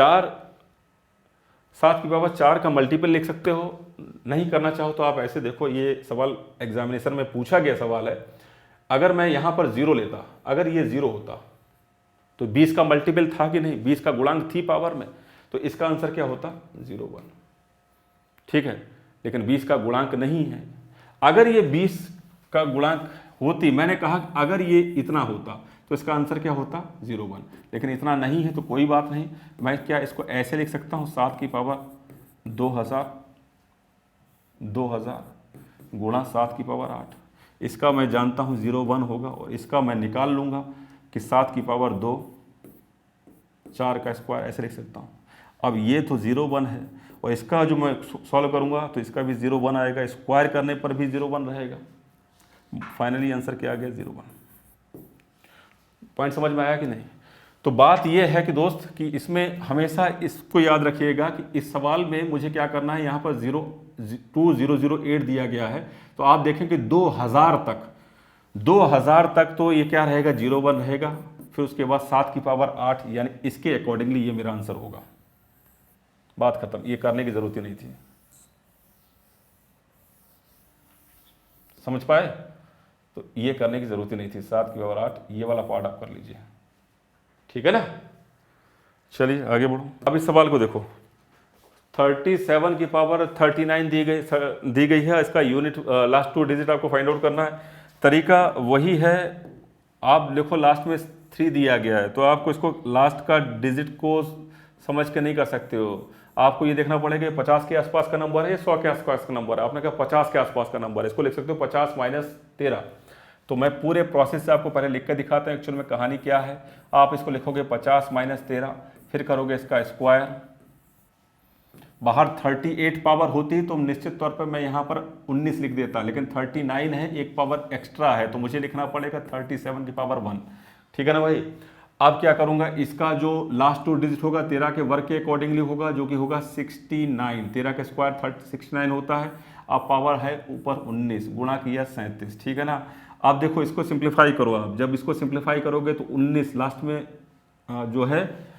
7 की पावर 4 का मल्टीपल लिख सकते हो, नहीं करना चाहो तो आप ऐसे देखो। ये सवाल एग्जामिनेशन में पूछा गया सवाल है। अगर मैं यहाँ पर 0 लेता, अगर ये 0 होता तो 20 का मल्टीपल था कि नहीं, 20 का गुणांक थी पावर में, तो इसका आंसर क्या होता 0 1। ठीक है, लेकिन 20 का गुणांक नहीं है। अगर ये 20 का गुणांक होती, मैंने कहा अगर ये इतना होता तो इसका आंसर क्या होता 0,1। लेकिन इतना नहीं है तो कोई बात नहीं, मैं क्या इसको ऐसे लिख सकता हूँ 7 की पावर 2000 गुणा 7 की पावर 8। इसका मैं जानता हूँ 0,1 होगा और इसका मैं निकाल लूँगा कि 7 की पावर 2 4 का स्क्वायर, ऐसे लिख सकता हूँ। अब ये तो 0,1 है और इसका जो मैं सॉल्व करूँगा तो इसका भी 0,1 आएगा, स्क्वायर करने पर भी 0,1 रहेगा। फाइनली आंसर क्या आ गया 0,1। पॉइंट समझ में आया कि नहीं? तो बात यह है कि दोस्त कि इसमें हमेशा इसको याद रखिएगा कि इस सवाल में मुझे क्या करना है, यहाँ पर 2008 दिया गया है तो आप देखें कि 2000 तक तो ये क्या रहेगा 0,1 रहेगा, फिर उसके बाद 7 की पावर 8, यानी इसके अकॉर्डिंगली ये मेरा आंसर होगा। बात खत्म, ये करने की जरूरत ही नहीं थी। समझ पाए? तो ये करने की जरूरत ही नहीं थी, 7 की पावर 8, ये वाला पार्ट आप कर लीजिए, ठीक है ना। चलिए आगे बढ़ो। अब इस सवाल को देखो, 37 की पावर 39 दी गई है, इसका यूनिट लास्ट 2 डिजिट आपको फाइंड आउट करना है। तरीका वही है, आप देखो लास्ट में 3 दिया गया है तो आपको इसको लास्ट का डिजिट को समझ के नहीं कर सकते हो, आपको ये देखना पड़ेगा 50 के आसपास का नंबर है या 100 के आसपास का नंबर है। आपने कहा 50 के आसपास का नंबर है, इसको लिख सकते हो 50 माइनस 13। तो मैं पूरे प्रोसेस से आपको पहले लिख कर दिखाता हूँ एक्चुअल में कहानी क्या है। आप इसको लिखोगे 50 माइनस 13, फिर करोगे इसका स्क्वायर। बाहर 38 पावर होती तो निश्चित तौर पर मैं यहाँ पर 19 लिख देता, लेकिन 39 है, एक पावर एक्स्ट्रा है तो मुझे लिखना पड़ेगा 37 की पावर 1, ठीक है ना भाई। अब क्या करूंगा, इसका जो लास्ट 2 डिजिट होगा 13 के वर्ग के अकॉर्डिंगली होगा, जो कि होगा 69। 13 का स्क्वायर 69 होता है। अब पावर है ऊपर 19, गुणा किया 37, ठीक है ना। आप देखो इसको सिंप्लीफाई करो, आप जब इसको सिंप्लीफाई करोगे तो 19 लास्ट में जो है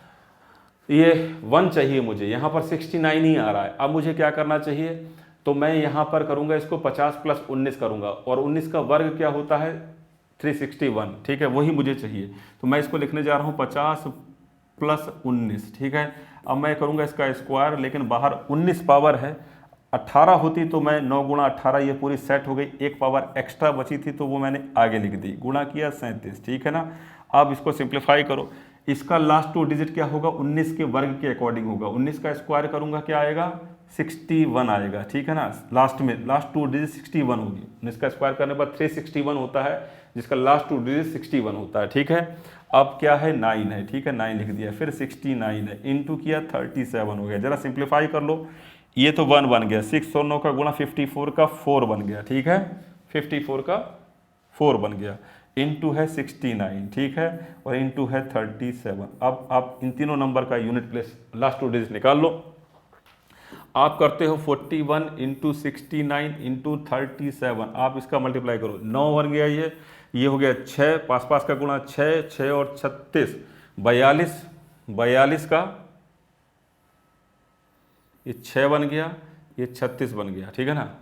ये 1 चाहिए मुझे, यहाँ पर 69 ही आ रहा है। अब मुझे क्या करना चाहिए, तो मैं यहाँ पर करूँगा इसको 50 प्लस 19 करूँगा, और 19 का वर्ग क्या होता है 361, ठीक है, वही मुझे चाहिए। तो मैं इसको लिखने जा रहा हूँ 50 प्लस 19, ठीक है। अब मैं करूँगा इसका स्क्वायर, लेकिन बाहर 19 पावर है, 18 होती तो मैं 9 गुणा 18 ये पूरी सेट हो गई, एक पावर एक्स्ट्रा बची थी तो वो मैंने आगे लिख दी, गुणा किया 37, ठीक है ना। अब इसको सिंप्लीफाई करो, इसका लास्ट 2 डिजिट क्या होगा 19 के वर्ग के अकॉर्डिंग होगा, 19 का स्क्वायर करूंगा क्या आएगा 61 आएगा, ठीक है ना। लास्ट में लास्ट 2 डिजिट 61 होगी, 19 का स्क्वायर करने पर 361 होता है, जिसका लास्ट 2 डिजिट 61 होता है, ठीक है। अब क्या है 9 है, ठीक है, 9 लिख दिया, फिर 69 है, इंटू किया 37 हो गया। जरा सिंप्लीफाई कर लो, ये तो 1 बन गया, 6 और 9 का गुणा 54 का 4 बन गया, ठीक है, 54 का 4 बन गया, इंटू है 69, ठीक है, और इंटू है 37। अब आप इन तीनों नंबर का यूनिट प्लेस लास्ट 2 डिजिट निकाल लो। आप करते हो 41 इंटू 69 इंटू 37, आप इसका मल्टीप्लाई करो, 9 बन गया, ये हो गया 6, पास का गुणा 6, 6 और 36 42, 42 का ये 6 बन गया, ये 36 बन गया, ठीक है ना।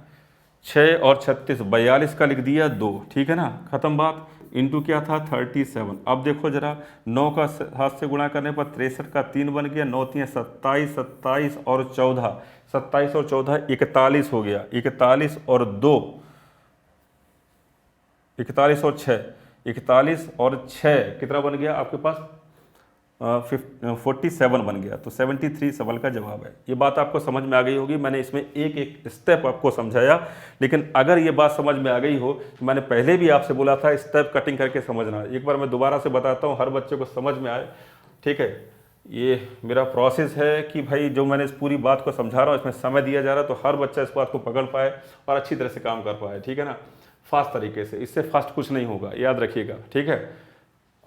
6 और 36 42 का लिख दिया 2, ठीक है ना, खत्म बात। इंटू क्या था 37। अब देखो जरा 9 का हाथ से गुणा करने पर 63 का 3 बन गया, 9 3 27, 27 और 14, 27 और 14 41 हो गया, 41 और 2 41 और 6, 41 और 6 कितना बन गया आपके पास 47 बन गया। तो 73 सवाल का जवाब है। ये बात आपको समझ में आ गई होगी, मैंने इसमें एक एक स्टेप आपको समझाया, लेकिन अगर ये बात समझ में आ गई हो तो मैंने पहले भी आपसे बोला था स्टेप कटिंग करके समझना। एक बार मैं दोबारा से बताता हूँ, हर बच्चे को समझ में आए, ठीक है। ये मेरा प्रोसेस है कि भाई जो मैंने इस पूरी बात को समझा रहा हूँ, इसमें समय दिया जा रहा है तो हर बच्चा इस बात को पकड़ पाए और अच्छी तरह से काम कर पाए, ठीक है ना, फास्ट तरीके से। इससे फास्ट कुछ नहीं होगा, याद रखिएगा, ठीक है।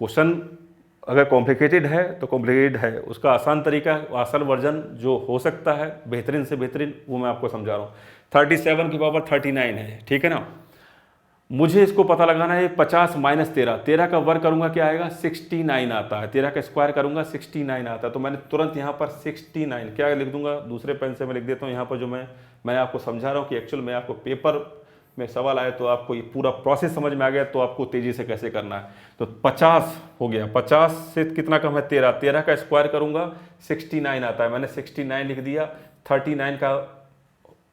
क्वेश्चन अगर कॉम्प्लिकेटेड है तो कॉम्प्लिकेटेड है, उसका आसान तरीका, आसान वर्जन जो हो सकता है बेहतरीन से बेहतरीन, वो मैं आपको समझा रहा हूँ। 37 की पावर 39 है, ठीक है ना। मुझे इसको पता लगाना है 50 माइनस 13, 13 का वर्ग करूंगा क्या आएगा 69 आता है, 13 का स्क्वायर करूंगा 69 आता है। तो मैंने तुरंत यहाँ पर 69 क्या लिख दूंगा, दूसरे पेन से मैं लिख देता हूँ यहाँ पर, जो मैं आपको समझा रहा हूँ कि एक्चुअल में आपको पेपर में सवाल आए तो आपको ये पूरा प्रोसेस समझ में आ गया, तो आपको तेजी से कैसे करना है। तो 50 हो गया, 50 से कितना कम है 13, 13 का स्क्वायर करूंगा 69 आता है, मैंने 69 लिख दिया। 39 का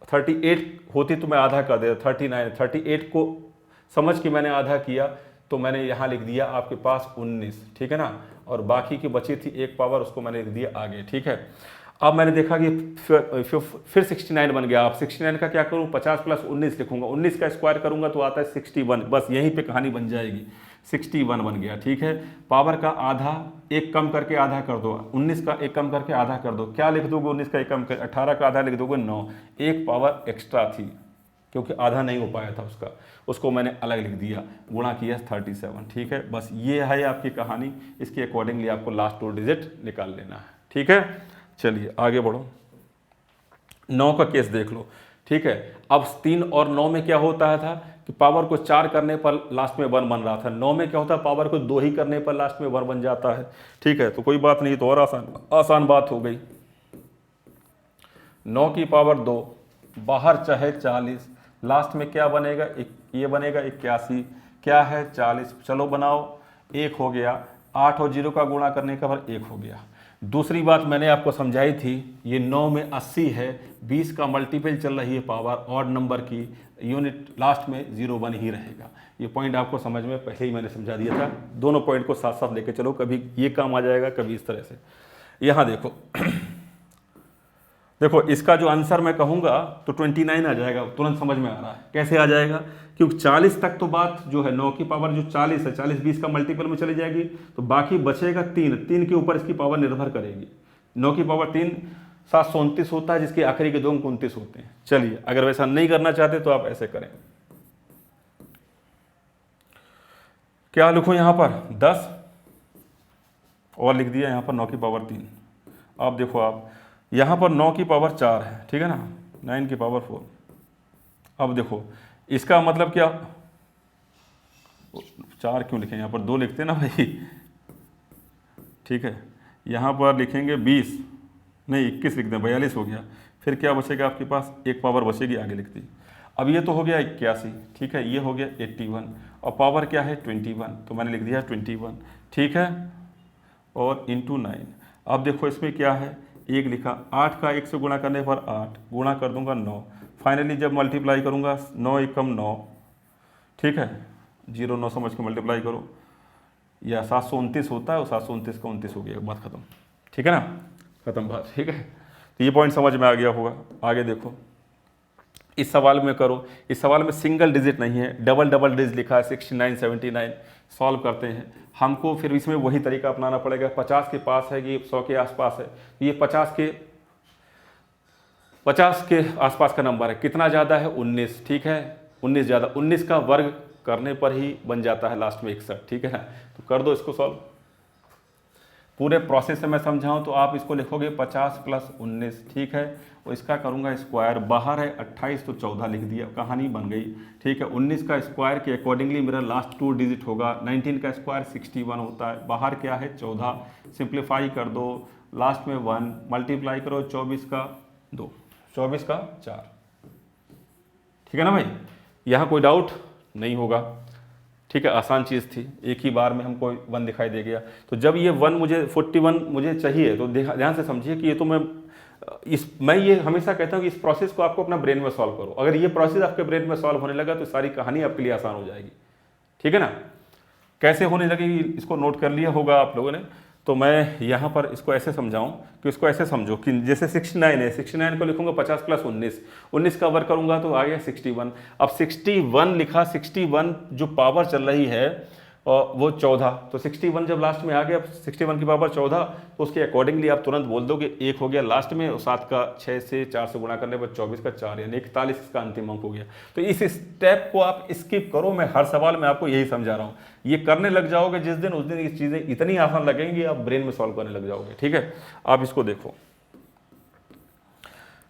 38 होती तो मैं आधा कर देता, 38 को समझ के मैंने आधा किया तो मैंने यहाँ लिख दिया आपके पास 19, ठीक है ना, और बाकी की बची थी एक पावर, उसको मैंने लिख दिया आगे, ठीक है। अब मैंने देखा कि फिर 69 बन गया। अब 69 का क्या करूँ, 50 + 19 लिखूंगा, 19 का स्क्वायर करूंगा तो आता है 61, बस यहीं पे कहानी बन जाएगी, 61 बन गया, ठीक है। पावर का आधा, एक कम करके आधा कर दो, 19 का एक कम करके आधा कर दो, क्या लिख दोगे, 19 का एक कम कर, 18 का आधा लिख दोगे 9, एक पावर एक्स्ट्रा थी क्योंकि आधा नहीं हो पाया था उसका, उसको मैंने अलग लिख दिया, गुणा किया 37, ठीक है। बस ये है आपकी कहानी, इसके अकॉर्डिंगली आपको लास्ट 2 डिजिट निकाल लेना है, ठीक है। चलिए आगे बढ़ो, 9 का केस देख लो, ठीक है। अब 3 और 9 में क्या होता था कि पावर को 4 करने पर लास्ट में 1 बन रहा था, 9 में क्या होता है पावर को 2 ही करने पर लास्ट में 1 बन जाता है, ठीक है। तो कोई बात नहीं, तो और आसान बात हो गई। 9 की पावर 2, बाहर चाहे 40, लास्ट में क्या बनेगा, ये बनेगा 81, क्या है 40, चलो बनाओ, 1 हो गया, 8 और 0 का गुणा करने का पर 1 हो गया। दूसरी बात मैंने आपको समझाई थी, ये 9 में 80 है, 20 का मल्टीपल चल रही है पावर, ऑड नंबर की यूनिट, लास्ट में 0 1 ही रहेगा। ये पॉइंट आपको समझ में पहले ही मैंने समझा दिया था, दोनों पॉइंट को साथ साथ लेके चलो, कभी ये काम आ जाएगा कभी इस तरह से। यहाँ देखो देखो इसका जो आंसर मैं कहूँगा तो 29 आ जाएगा, तुरंत समझ में आ रहा है कैसे आ जाएगा, क्योंकि 40 तक तो बात जो है 9 की पावर जो 40 है, 40 20 का मल्टीपल में चली जाएगी, तो बाकी बचेगा 3 के ऊपर इसकी पावर निर्भर करेगी। 9 की पावर 3 729 होता है, जिसके आखिरी के 2 अंक 29 होते हैं। चलिए अगर वैसा नहीं करना चाहते तो आप ऐसे करें, क्या लिखो यहाँ पर 10 और लिख दिया यहाँ पर 9 की पावर 3। अब देखो आप यहाँ पर 9 की पावर 4 है, ठीक है ना, 9 की पावर 4। अब देखो इसका मतलब क्या, 4 क्यों लिखें, यहाँ पर 2 लिखते ना भाई, ठीक है। यहाँ पर लिखेंगे 20 नहीं 21 लिख दें, 42 हो गया। फिर क्या बचेगा आपके पास, एक पावर बचेगी, आगे लिख दी। अब ये तो हो गया 81, ठीक है, ये हो गया 81 और पावर क्या है 21, तो मैंने लिख दिया 21, ठीक है, और इंटू 9। अब देखो इसमें क्या है, 1 लिखा, 8 का 1 से गुणा करने पर 8, गुणा कर दूंगा 9, फाइनली जब मल्टीप्लाई करूंगा 9 एकम 9, ठीक है, 0 9 समझ के मल्टीप्लाई करो, या 729 होता है, और 729 का 29 हो गया, बात खत्म, ठीक है ना, खत्म बात, ठीक है। तो ये पॉइंट समझ में आ गया होगा। आगे देखो इस सवाल में करो, इस सवाल में सिंगल डिजिट नहीं है, डबल डिजिट लिखा है, 69 79। सॉल्व करते हैं, हमको फिर इसमें वही तरीका अपनाना पड़ेगा, 50 के पास है कि 100 के आसपास है, ये 50 के आसपास का नंबर है, कितना ज़्यादा है 19, ठीक है, 19 ज़्यादा, 19 का वर्ग करने पर ही बन जाता है लास्ट में 61, ठीक है ना। तो कर दो इसको सॉल्व, पूरे प्रोसेस से मैं समझाऊं तो आप इसको लिखोगे 50 + 19, ठीक है, और इसका करूंगा स्क्वायर, बाहर है 28 तो 14 लिख दिया, कहानी बन गई, ठीक है। 19 का स्क्वायर के अकॉर्डिंगली मेरा लास्ट 2 डिजिट होगा, 19 का स्क्वायर 61 होता है, बाहर क्या है 14, सिंप्लीफाई कर दो, लास्ट में 1, मल्टीप्लाई करो 24 का 2, 24 का 4, ठीक है ना भाई, यहाँ कोई डाउट नहीं होगा, ठीक है, आसान चीज़ थी, एक ही बार में हमको 1 दिखाई दे गया। तो जब ये 1 मुझे 41 मुझे चाहिए, तो ध्यान से समझिए कि ये तो मैं ये हमेशा कहता हूँ कि इस प्रोसेस को आपको अपना ब्रेन में सॉल्व करो, अगर ये प्रोसेस आपके ब्रेन में सॉल्व होने लगा तो सारी कहानी आपके लिए आसान हो जाएगी, ठीक है ना। कैसे होने लगेगी इसको नोट कर लिया होगा आप लोगों ने, तो मैं यहाँ पर इसको ऐसे समझाऊँ कि इसको ऐसे समझो कि जैसे 69 है, 69 को लिखूंगा 50 + 19, 19 का वर्ग करूंगा तो आ गया 61। अब 61 लिखा, 61 जो पावर चल रही है वो 14, तो 61 जब लास्ट में आ गया, 61 की पावर 14, तो उसके अकॉर्डिंगली आप तुरंत बोल दो कि 1 हो गया लास्ट में, और 7 का 6 से 4 से गुणा करने पर 24 का 4, यानी 41 इसका अंतिम अंक हो गया। तो इस स्टेप को आप स्किप करो, मैं हर सवाल में आपको यही समझा रहा हूँ, ये करने लग जाओगे जिस दिन, उस दिन ये चीज़ें इतनी आसान लगेंगी, आप ब्रेन में सॉल्व करने लग जाओगे, ठीक है। आप इसको देखो,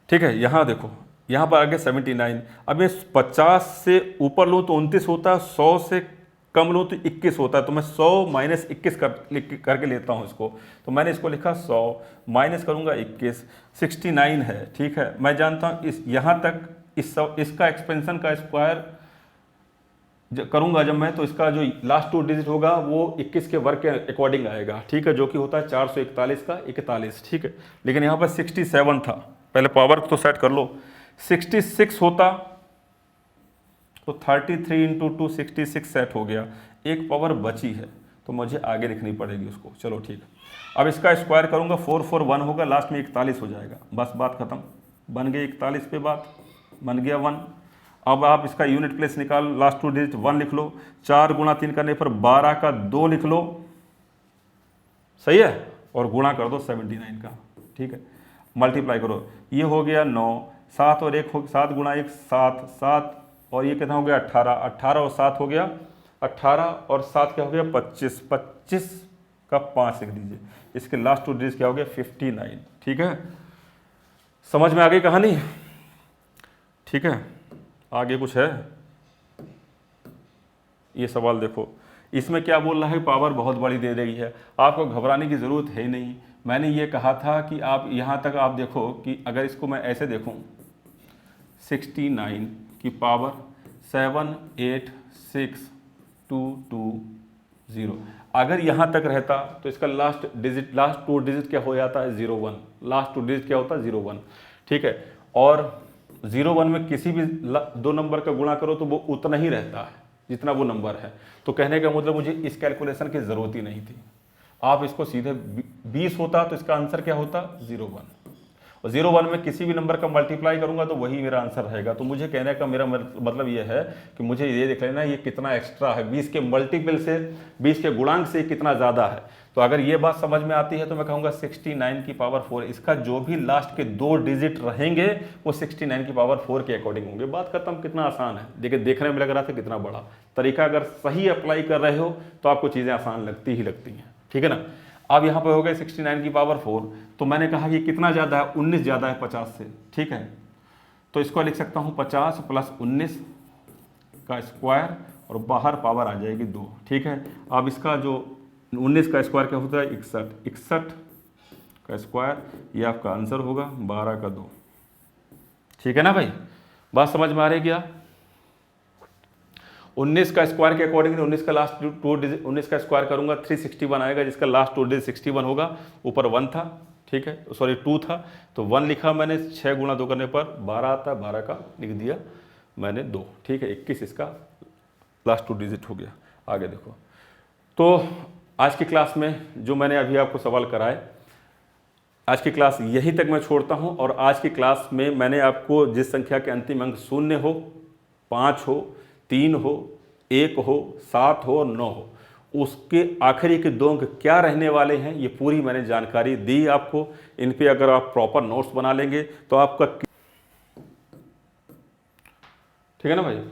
ठीक है, यहाँ देखो, यहाँ पर आगे 79, अब ये 50 से ऊपर लूँ तो 29 होता है, 100 से कम लूँ तो 21 होता है, तो मैं 100 - 21 करके लेता हूँ इसको, तो मैंने इसको लिखा 100 माइनस करूँगा 21, 69 है, ठीक है। मैं जानता हूँ इस यहाँ तक इसका एक्सपेंशन का स्क्वायर करूँगा जब मैं, तो इसका जो लास्ट 2 डिजिट होगा वो 21 के वर्ग के अकॉर्डिंग आएगा, ठीक है, जो कि होता है 441 का 41, ठीक है। लेकिन यहाँ पर 67 था, पहले पावर तो सेट कर लो, 66 होता तो 33 इंटू 2 66 सेट हो गया, एक पावर बची है तो मुझे आगे लिखनी पड़ेगी उसको। चलो ठीक है, अब इसका स्क्वायर करूँगा 441 होगा, लास्ट में 41 हो जाएगा, बस बात खत्म। बन गई 41 पे बात, बन गया 1। अब आप इसका यूनिट प्लेस निकाल, लास्ट 2 डिजिट 1 लिख लो, 4 गुणा 3 करने पर 12 का 2 लिख लो, सही है, और गुणा कर दो 79 का, ठीक है, मल्टीप्लाई करो, ये हो गया 9, 7 और 1 हो, 7 गुणा 1 7, 7 और ये कितना हो गया 18, 18 और 7 हो गया 18 और 7 क्या हो गया 25, 25 का 5 लिख दीजिए, इसके लास्ट 2 डिजिट क्या हो गया 59, ठीक है, समझ में आ गई कहानी, ठीक है। आगे कुछ है, ये सवाल देखो, इसमें क्या बोल रहा है, पावर बहुत बड़ी दे रही है, आपको घबराने की ज़रूरत है ही नहीं। मैंने ये कहा था कि आप यहाँ तक आप देखो कि अगर इसको मैं ऐसे देखूँ 69 की पावर 7862220, अगर यहाँ तक रहता तो इसका लास्ट 2 डिजिट क्या हो जाता है 01, लास्ट 2 डिजिट क्या होता है 01, ठीक है, और 01 में किसी भी 2 नंबर का गुणा करो तो वो उतना ही रहता है जितना वो नंबर है। तो कहने का मतलब मुझे इस कैलकुलेशन की ज़रूरत ही नहीं थी, आप इसको सीधे 20 होता तो इसका आंसर क्या होता 01, और 01 में किसी भी नंबर का मल्टीप्लाई करूंगा तो वही मेरा आंसर रहेगा। तो मुझे कहने का मेरा मतलब ये है कि मुझे ये देख लेना ये कितना एक्स्ट्रा है, 20 के मल्टीपल से, 20 के गुणांक से कितना ज़्यादा है। तो अगर ये बात समझ में आती है तो मैं कहूँगा 69 की पावर 4, इसका जो भी लास्ट के 2 डिजिट रहेंगे वो 69 की पावर 4 के अकॉर्डिंग होंगे। बात खत्म, कितना आसान है, देखिए देखने में लग रहा था कितना बड़ा, तरीका अगर सही अप्लाई कर रहे हो तो आपको चीज़ें आसान लगती ही लगती हैं, ठीक है ना। अब यहाँ पे हो गए 69 की पावर 4, तो मैंने कहा कि कितना ज़्यादा है 19 ज़्यादा है 50 से, ठीक है, तो इसको लिख सकता हूँ 50 प्लस 19 का स्क्वायर और बाहर पावर आ जाएगी 2, ठीक है। अब इसका जो 19 का स्क्वायर क्या होता है 61, 61 का स्क्वायर, ये आपका आंसर होगा 12 का 2, ठीक है ना भाई, बात समझ में आ रही क्या। 19 का स्क्वायर के अकॉर्डिंग 19 का लास्ट 2 डिजिट 19 का स्क्वायर करूंगा 361 आएगा, जिसका लास्ट 2 डिजिट 61 होगा, ऊपर 1 था, ठीक है, सॉरी 2 था तो 1 लिखा मैंने, 6 गुणा 2 करने पर 12 आता है, 12 का लिख दिया मैंने 2, ठीक है, 21 इसका लास्ट 2 डिजिट हो गया। आगे देखो, तो आज की क्लास में जो मैंने अभी आपको सवाल कराए, आज की क्लास यहीं तक मैं छोड़ता हूं। और आज की क्लास में मैंने आपको जिस संख्या के अंतिम अंक 0 हो, 5 हो, 3 हो, 1 हो, 7 हो और 9 हो, उसके आखिरी के 2 अंक क्या रहने वाले हैं ये पूरी मैंने जानकारी दी आपको। इन पे अगर आप प्रॉपर नोट्स बना लेंगे तो आपका, ठीक है ना भाई।